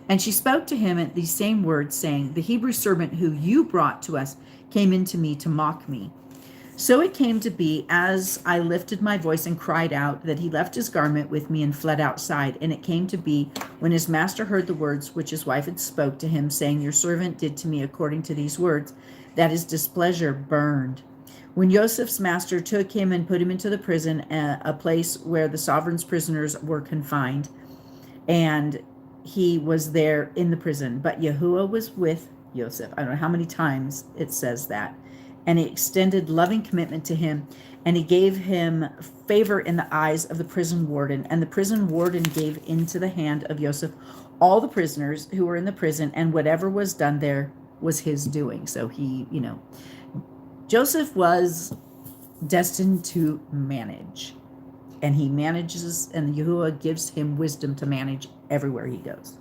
And she spoke to him at these same words, saying, "The Hebrew servant who you brought to us came into me to mock me." So it came to be, as I lifted my voice and cried out, that he left his garment with me and fled outside. And it came to be, when his master heard the words which his wife had spoke to him, saying, "Your servant did to me according to these words," that his displeasure burned. When Joseph's master took him and put him into the prison, a place where the sovereign's prisoners were confined, and he was there in the prison. But Yahuwah was with Joseph. I don't know how many times it says that. And he extended loving commitment to him, and he gave him favor in the eyes of the prison warden. And the prison warden gave into the hand of Joseph all the prisoners who were in the prison, and whatever was done there was his doing. So Joseph was destined to manage. and he manages, and Yahuwah gives him wisdom to manage everywhere he goes.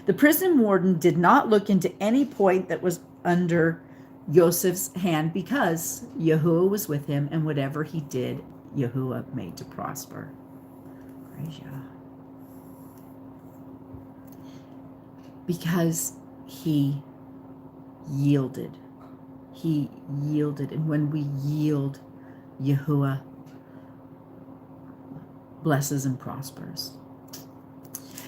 The prison warden did not look into any point that was under Joseph's hand, because Yahuwah was with him, and whatever he did, Yahuwah made to prosper. Praise Yah. Because he yielded. He yielded. And when we yield, Yahuwah blesses and prospers.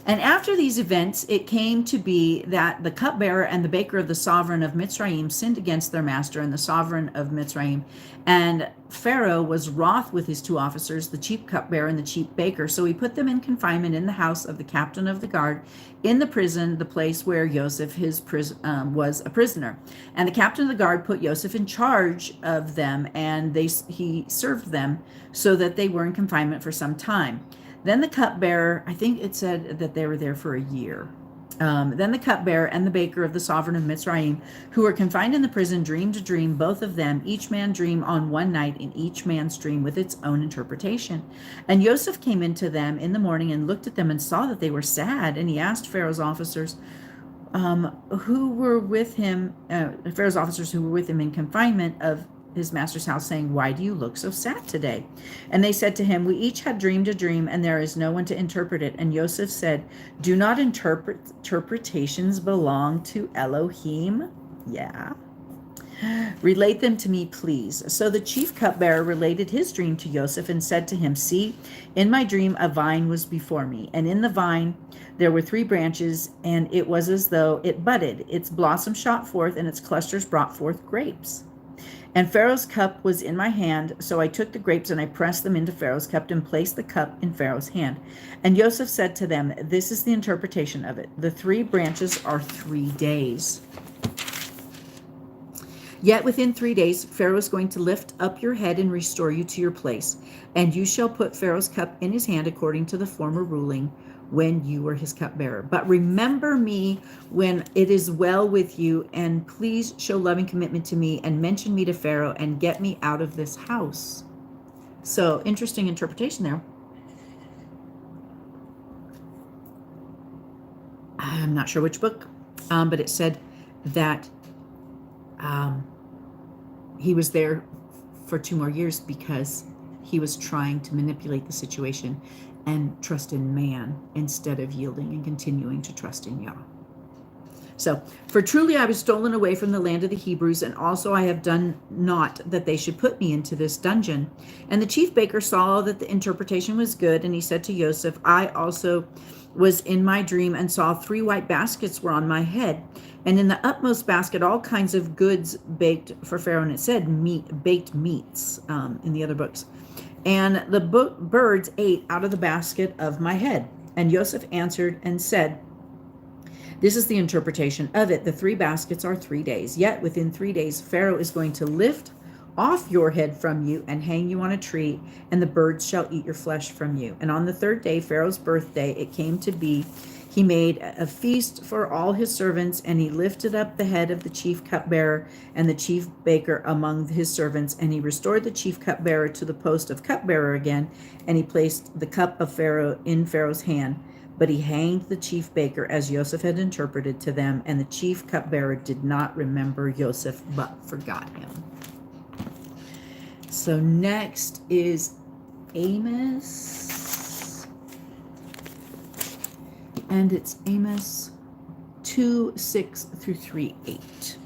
And after these events, it came to be that the cupbearer and the baker of the sovereign of Mitzrayim sinned against their master and the sovereign of Mitzrayim. And Pharaoh was wroth with his two officers, the chief cupbearer and the chief baker. So he put them in confinement in the house of the captain of the guard, in the prison, the place where Joseph was a prisoner. And the captain of the guard put Joseph in charge of them, and he served them so that they were in confinement for some time. Then the cupbearer, I think it said that they were there for a year. Then the cupbearer and the baker of the sovereign of Mitzrayim, who were confined in the prison, dreamed a dream, both of them, each man dream on one night, and each man's dream with its own interpretation. And Joseph came into them in the morning and looked at them and saw that they were sad. And he asked Pharaoh's officers who were with him, Pharaoh's officers who were with him in confinement of his master's house, saying, "Why do you look so sad today?" And they said to him, "We each had dreamed a dream, and there is no one to interpret it." And Joseph said, "Do not interpretations belong to Elohim?" Yeah. "Relate them to me, please." So the chief cupbearer related his dream to Joseph and said to him, "See, in my dream a vine was before me, and in the vine there were 3 branches, and it was as though it budded. Its blossom shot forth, and its clusters brought forth grapes. And Pharaoh's cup was in my hand, so I took the grapes and I pressed them into Pharaoh's cup and placed the cup in Pharaoh's hand." And Joseph said to them, "This is the interpretation of it. The 3 branches are 3 days. Yet within 3 days, Pharaoh is going to lift up your head and restore you to your place. And you shall put Pharaoh's cup in his hand according to the former ruling when you were his cupbearer. But remember me when it is well with you, and please show loving commitment to me and mention me to Pharaoh and get me out of this house." So interesting interpretation there. I'm not sure which book, but it said that he was there for 2 more years because he was trying to manipulate the situation and trust in man instead of yielding and continuing to trust in Yah. So, "For truly I was stolen away from the land of the Hebrews, and also I have done naught that they should put me into this dungeon." And the chief baker saw that the interpretation was good, and he said to Joseph, "I also was in my dream and saw 3 white baskets were on my head, and in the upmost basket all kinds of goods baked for Pharaoh." And it said baked meats in the other books. "And the birds ate out of the basket of my head." And Joseph answered and said, "This is the interpretation of it. The 3 baskets are 3 days. Yet within 3 days, Pharaoh is going to lift off your head from you and hang you on a tree, and the birds shall eat your flesh from you. And on the 3rd day, Pharaoh's birthday, it came to be, he made a feast for all his servants, and he lifted up the head of the chief cupbearer and the chief baker among his servants, and he restored the chief cupbearer to the post of cupbearer again, and he placed the cup of Pharaoh in Pharaoh's hand. But he hanged the chief baker as Joseph had interpreted to them, and the chief cupbearer did not remember Joseph, but forgot him." So next is Amos. And it's Amos 2:6 through 3:8.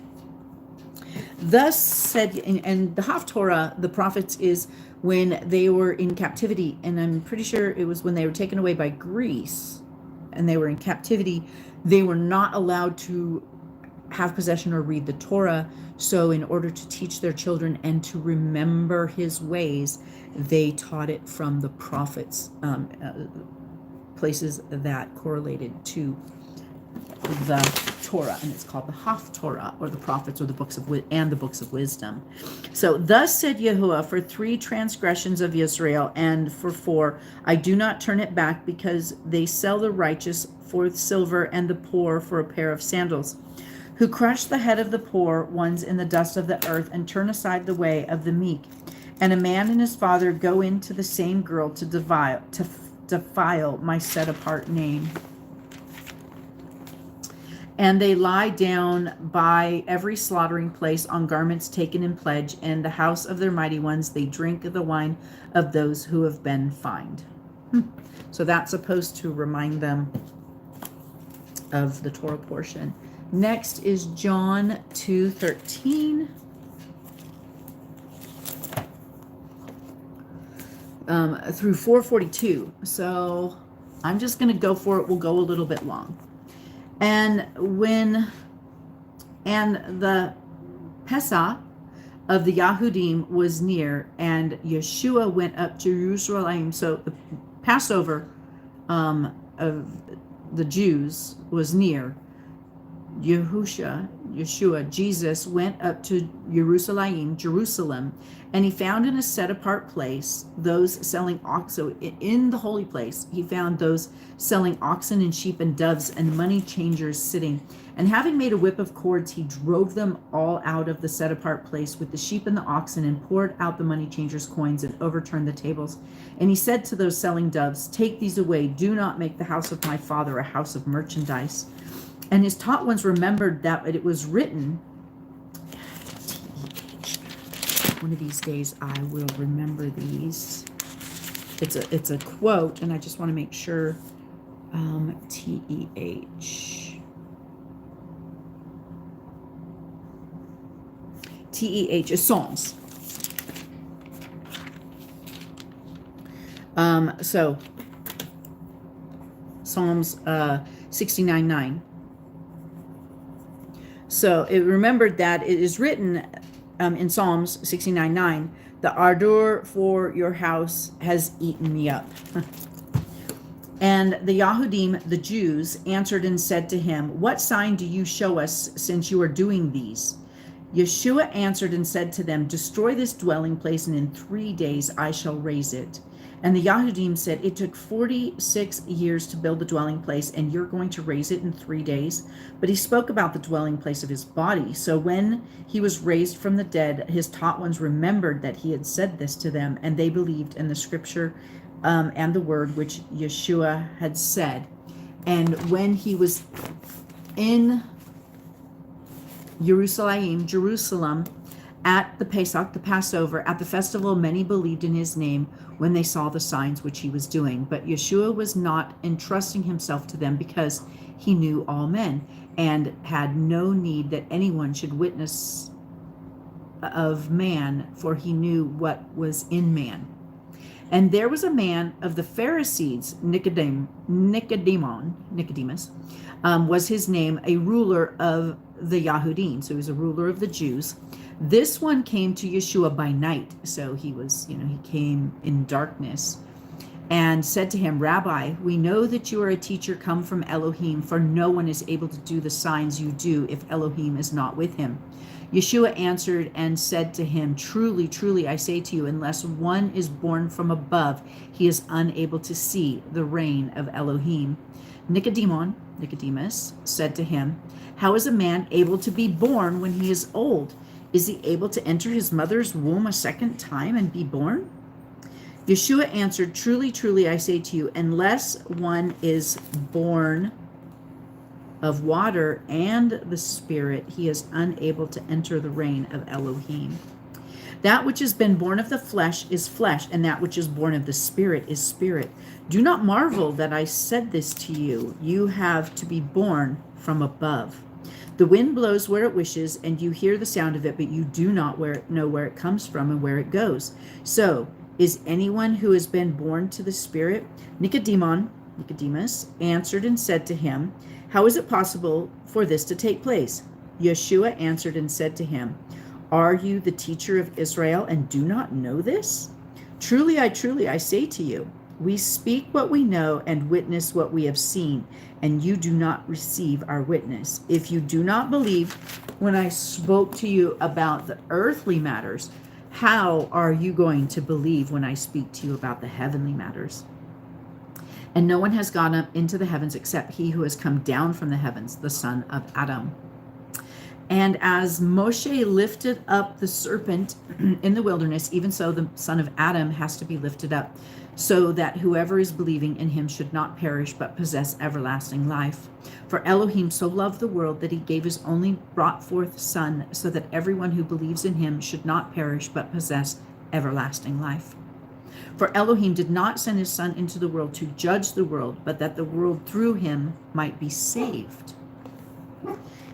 "Thus said," and the Haftorah, the prophets, is when they were in captivity, and I'm pretty sure it was when they were taken away by Greece and they were in captivity. They were not allowed to have possession or read the Torah. So in order to teach their children and to remember his ways, they taught it from the prophets, places that correlated to the Torah, and it's called the Haftorah, or the prophets, or the books of the books of wisdom. So, "Thus said Yahuwah, for 3 transgressions of Israel, and for 4, I do not turn it back, because they sell the righteous for silver and the poor for a pair of sandals, who crush the head of the poor ones in the dust of the earth and turn aside the way of the meek. and a man and his father go into the same girl to defile my set-apart name. And they lie down by every slaughtering place on garments taken in pledge, and the house of their mighty ones, they drink of the wine of those who have been fined. So that's supposed to remind them of the Torah portion. Next is John 2:13. Through 4:42. So I'm just going to go for it. We'll go a little bit long. And the Pesach of the Yahudim was near, and Yeshua went up to Jerusalem. So the Passover of the Jews was near. Yeshua, Jesus, went up to Jerusalem, and he found in a set-apart place those selling oxen. So in the holy place, he found those selling oxen and sheep and doves and money changers sitting. And having made a whip of cords, he drove them all out of the set-apart place with the sheep and the oxen, and poured out the money changers' coins and overturned the tables. And he said to those selling doves, "Take these away. Do not make the house of my Father a house of merchandise." And his taught ones remembered that it was written. One of these days I will remember these. It's a quote, and I just want to make sure. TEH is Psalms. So Psalms 69:9. So it remembered that it is written in Psalms 69:9, "The ardor for your house has eaten me up." And the Yahudim, the Jews, answered and said to him, "What sign do you show us since you are doing these?" Yeshua answered and said to them, "Destroy this dwelling place, and in 3 days I shall raise it." And the Yahudim said, "It took 46 years to build the dwelling place, and you're going to raise it in 3 days?" But he spoke about the dwelling place of his body. So when he was raised from the dead, his taught ones remembered that he had said this to them, and they believed in the scripture and the word which Yeshua had said. And when he was in Jerusalem, at the Pesach, the Passover, at the festival, many believed in his name when they saw the signs which he was doing. But Yeshua was not entrusting himself to them, because he knew all men, and had no need that anyone should witness of man, for he knew what was in man. And there was a man of the Pharisees, Nicodemus, was his name, a ruler of the Yahudim. So he was a ruler of the Jews. This one came to Yeshua by night. So he was, he came in darkness, and said to him, "Rabbi, we know that you are a teacher come from Elohim, for no one is able to do the signs you do if Elohim is not with him." Yeshua answered and said to him, "Truly, truly, I say to you, unless one is born from above, he is unable to see the reign of Elohim." Nicodemus said to him, "How is a man able to be born when he is old? Is he able to enter his mother's womb a second time and be born?" Yeshua answered, "Truly, truly, I say to you, unless one is born of water and the Spirit, he is unable to enter the reign of Elohim. That which has been born of the flesh is flesh, and that which is born of the Spirit is spirit. Do not marvel that I said this to you. You have to be born from above. The wind blows where it wishes, and you hear the sound of it, but you do not know where it comes from and where it goes. So is anyone who has been born to the Spirit?" Nicodemus answered and said to him, "How is it possible for this to take place?" Yeshua answered and said to him, "Are you the teacher of Israel and do not know this? Truly, I say to you, we speak what we know and witness what we have seen, and you do not receive our witness. If you do not believe when I spoke to you about the earthly matters, how are you going to believe when I speak to you about the heavenly matters? And no one has gone up into the heavens except he who has come down from the heavens, the Son of Adam." And as Moshe lifted up the serpent in the wilderness, even so the son of Adam has to be lifted up, so that whoever is believing in him should not perish but possess everlasting life. For Elohim so loved the world that he gave his only brought forth Son, so that everyone who believes in him should not perish but possess everlasting life. For Elohim did not send his Son into the world to judge the world, but that the world through him might be saved.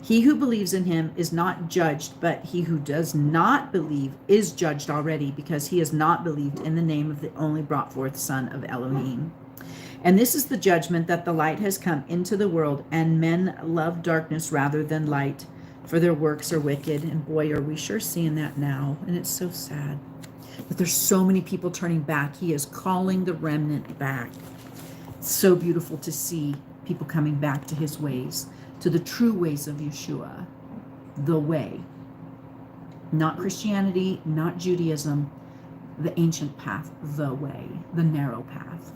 He who believes in him is not judged, but he who does not believe is judged already, because he has not believed in the name of the only brought forth Son of Elohim. And this is the judgment, that the light has come into the world, and men love darkness rather than light, for their works are wicked. And boy, are we sure seeing that now. And it's so sad. But there's so many people turning back. He is calling the remnant back. It's so beautiful to see people coming back to his ways, to the true ways of Yeshua, the way. Not Christianity, not Judaism, the ancient path, the way, the narrow path.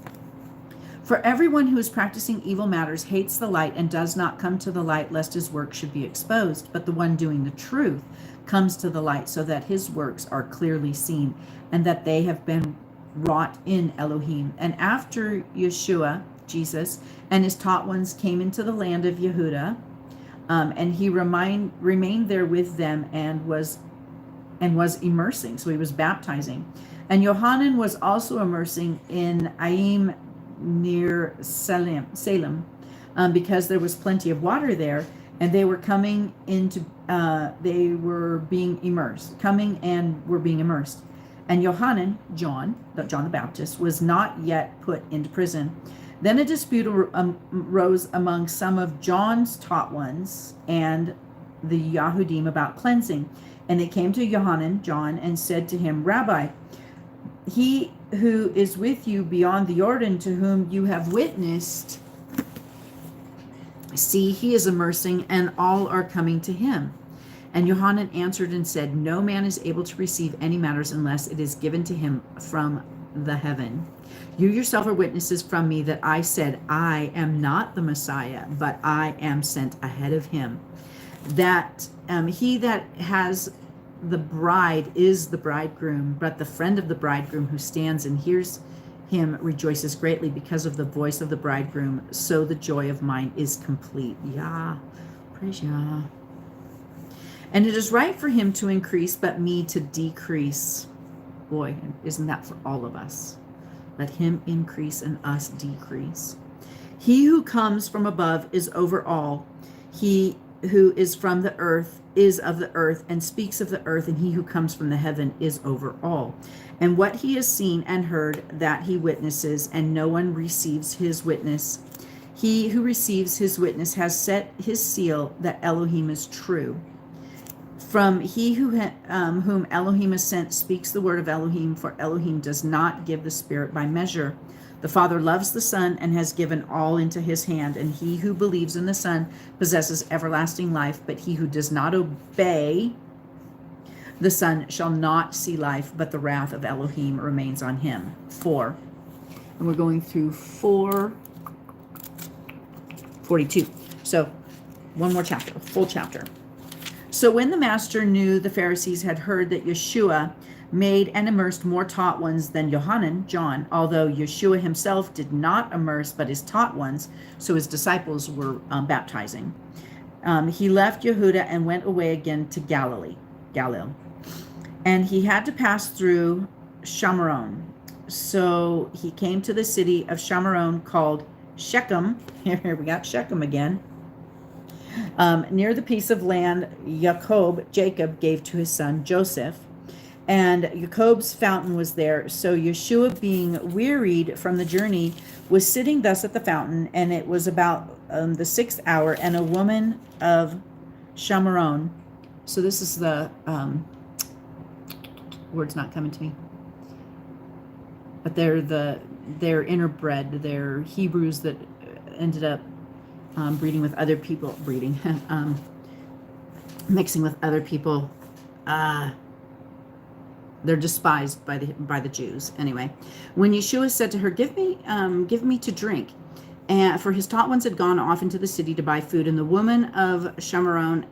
For everyone who is practicing evil matters hates the light and does not come to the light, lest his work should be exposed. But the one doing the truth comes to the light, so that his works are clearly seen, and that they have been wrought in Elohim. And after Yeshua, Jesus, and his taught ones came into the land of Yehuda, and he remained there with them and was immersing. So he was baptizing. And Yohanan was also immersing in Aim near Salem, because there was plenty of water there, and they were coming into, they were being immersed, coming and were being immersed. And Yohanan, John the Baptist, was not yet put into prison. Then a dispute arose among some of John's taught ones and the Yahudim about cleansing. And they came to Yohanan, John, and said to him, Rabbi, he who is with you beyond the Jordan, to whom you have witnessed, see, he is immersing, and all are coming to him. And Yohanan answered and said, no man is able to receive any matters unless it is given to him from the heaven. You yourself are witnesses from me that I said, I am not the Messiah, but I am sent ahead of him. That he that has the bride is the bridegroom, but the friend of the bridegroom who stands and hears him rejoices greatly because of the voice of the bridegroom. So the joy of mine is complete. Yah, praise Yah. And it is right for him to increase, but me to decrease. Boy, isn't that for all of us? Let him increase and us decrease. He who comes from above is over all. He who is from the earth is of the earth and speaks of the earth, and he who comes from the heaven is over all. And what he has seen and heard, that he witnesses, and no one receives his witness. He who receives his witness has set his seal that Elohim is true. From he whom Elohim has sent speaks the word of Elohim, for Elohim does not give the Spirit by measure. The Father loves the Son and has given all into his hand, and he who believes in the Son possesses everlasting life, but he who does not obey the Son shall not see life, but the wrath of Elohim remains on him. 4. And we're going through 4:42. So one more chapter, a full chapter. So when the master knew the Pharisees had heard that Yeshua made and immersed more taught ones than Yohanan, John, although Yeshua himself did not immerse, but his taught ones, so his disciples were baptizing. He left Yehuda and went away again to Galilee. And he had to pass through Shamaron. So he came to the city of Shamaron called Shechem. Here we got Shechem again. Near the piece of land Jacob gave to his son Joseph. And Jacob's fountain was there. So Yeshua, being wearied from the journey, was sitting thus at the fountain, and it was about the 6th hour, and a woman of Shamaron. So this is the word's not coming to me, but they're interbred. They're Hebrews that ended up breeding with other people, mixing with other people. They're despised by the Jews. Anyway, when Yeshua said to her, give me to drink, And for his taught ones had gone off into the city to buy food, and the woman of Shamaron,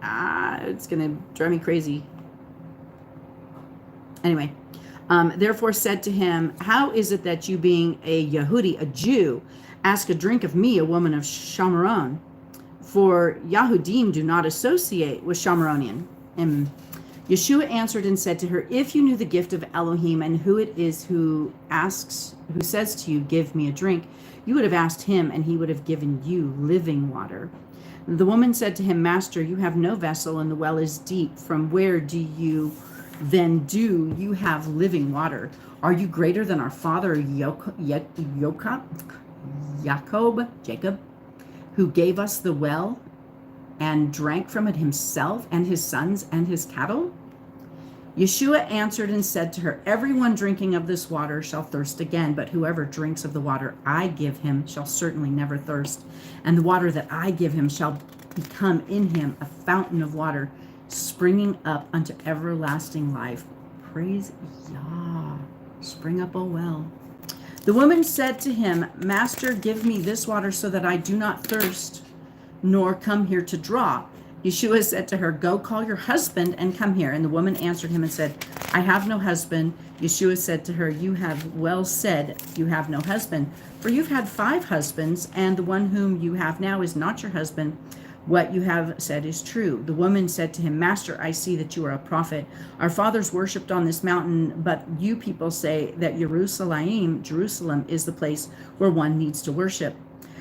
it's going to drive me crazy. Anyway, therefore said to him, how is it that you, being a Yehudi, a Jew, ask a drink of me, a woman of Shamaron? For Yahudim do not associate with Shamaronian. And Yeshua answered and said to her, if you knew the gift of Elohim and who it is who says to you, give me a drink, you would have asked him, and he would have given you living water. The woman said to him, Master, you have no vessel, and the well is deep. From where do you have living water? Are you greater than our father Jacob, who gave us the well and drank from it himself and his sons and his cattle? Yeshua answered and said to her, everyone drinking of this water shall thirst again, but whoever drinks of the water I give him shall certainly never thirst. And the water that I give him shall become in him a fountain of water, springing up unto everlasting life. Praise Yah. Spring up, O well. The woman said to him, Master, give me this water so that I do not thirst, nor come here to draw. Yeshua said to her, go call your husband and come here. And the woman answered him and said, I have no husband. Yeshua said to her, you have well said, you have no husband, for you've had 5 husbands, and the one whom you have now is not your husband. What you have said is true. The woman said to him, Master, I see that you are a prophet. Our fathers worshipped on this mountain, but you people say that Jerusalem is the place where one needs to worship.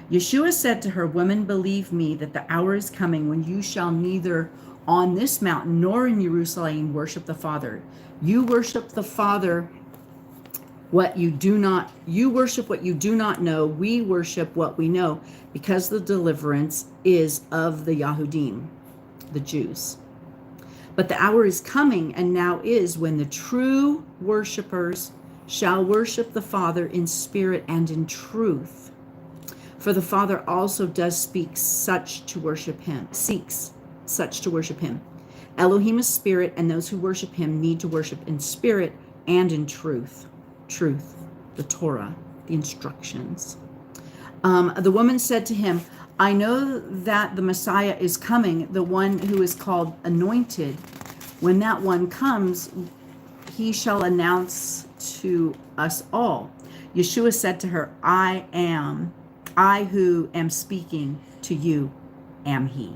Yeshua said to her, Woman, believe me that the hour is coming when you shall neither on this mountain nor in Jerusalem worship the Father. You worship the Father you worship what you do not know. We worship what we know, because the deliverance is of the Yahudim, the Jews. But the hour is coming, and now is, when the true worshipers shall worship the Father in spirit and in truth. For the Father also does seeks such to worship him. Elohim is spirit, and those who worship him need to worship in spirit and in truth. Truth, the Torah, the instructions. The woman said to him, I know that the Messiah is coming, the one who is called Anointed. When that one comes, he shall announce to us all. Yeshua said to her, I who am speaking to you am he.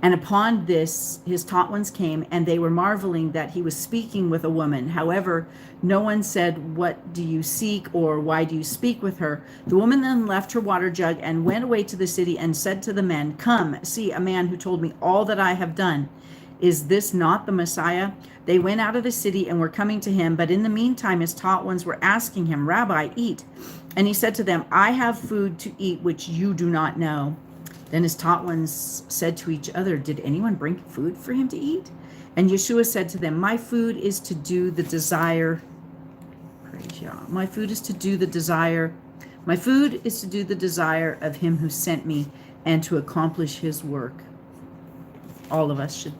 And upon this, his taught ones came, and they were marveling that he was speaking with a woman. However, no one said, what do you seek, or why do you speak with her? The woman then left her water jug and went away to the city and said to the men, come, see a man who told me all that I have done. Is this not the Messiah? They went out of the city and were coming to him, but in the meantime his taught ones were asking him, Rabbi, eat. And he said to them, I have food to eat which you do not know. Then his taught ones said to each other, did anyone bring food for him to eat? And Yeshua said to them, my food is to do the desire. Praise Yah. My food is to do the desire of him who sent me, and to accomplish his work. All of us should.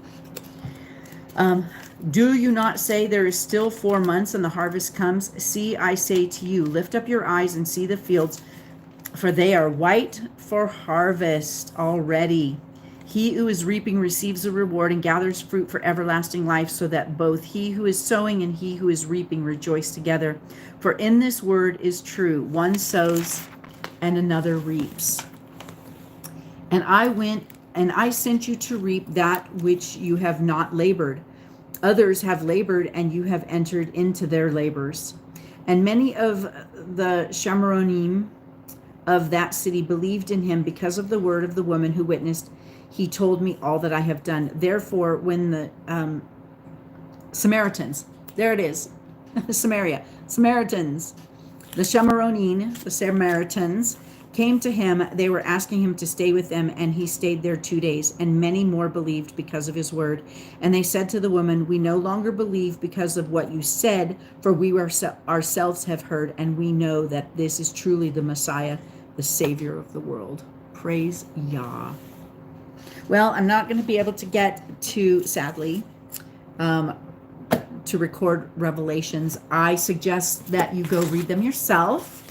Do you not say there is still 4 months and the harvest comes? See, I say to you, lift up your eyes and see the fields, for they are white for harvest already. He who is reaping receives a reward and gathers fruit for everlasting life, so that both he who is sowing and he who is reaping rejoice together. For in this word is true, one sows and another reaps. And I went and I sent you to reap that which you have not labored. Others have labored, and you have entered into their labors. And many of the Shamaronim of that city believed in him because of the word of the woman who witnessed, he told me all that I have done. Therefore, when the Samaritans, there it is, Samaritans, the Samaritans came to him, they were asking him to stay with them, and he stayed there 2 days, and many more believed because of his word. And they said to the woman, we no longer believe because of what you said, for we ourselves have heard, and we know that this is truly the Messiah, the Savior of the world. Praise Yah. Well, I'm not going to be able to get to, sadly, to record Revelations. I suggest that you go read them yourself.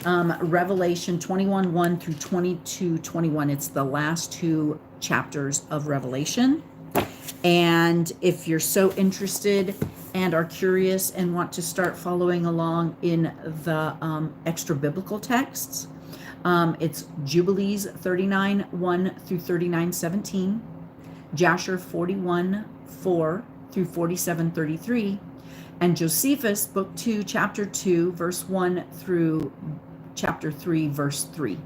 Revelation 21:1 through 22:21. It's the last two chapters of Revelation. And if you're so interested and are curious and want to start following along in the extra biblical texts, it's Jubilees 39:1 through 39:17, Jasher 41:4 through 47:33, and Josephus Book 2, Chapter 2, verse 1 through Chapter 3, verse 3.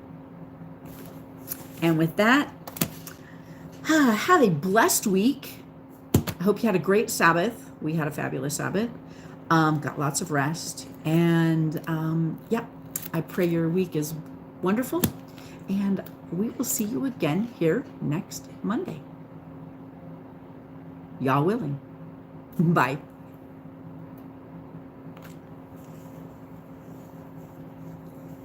And with that, have a blessed week. I hope you had a great Sabbath. We had a fabulous Sabbath. Got lots of rest. And I pray your week is wonderful. And we will see you again here next Monday. Y'all willing. Bye.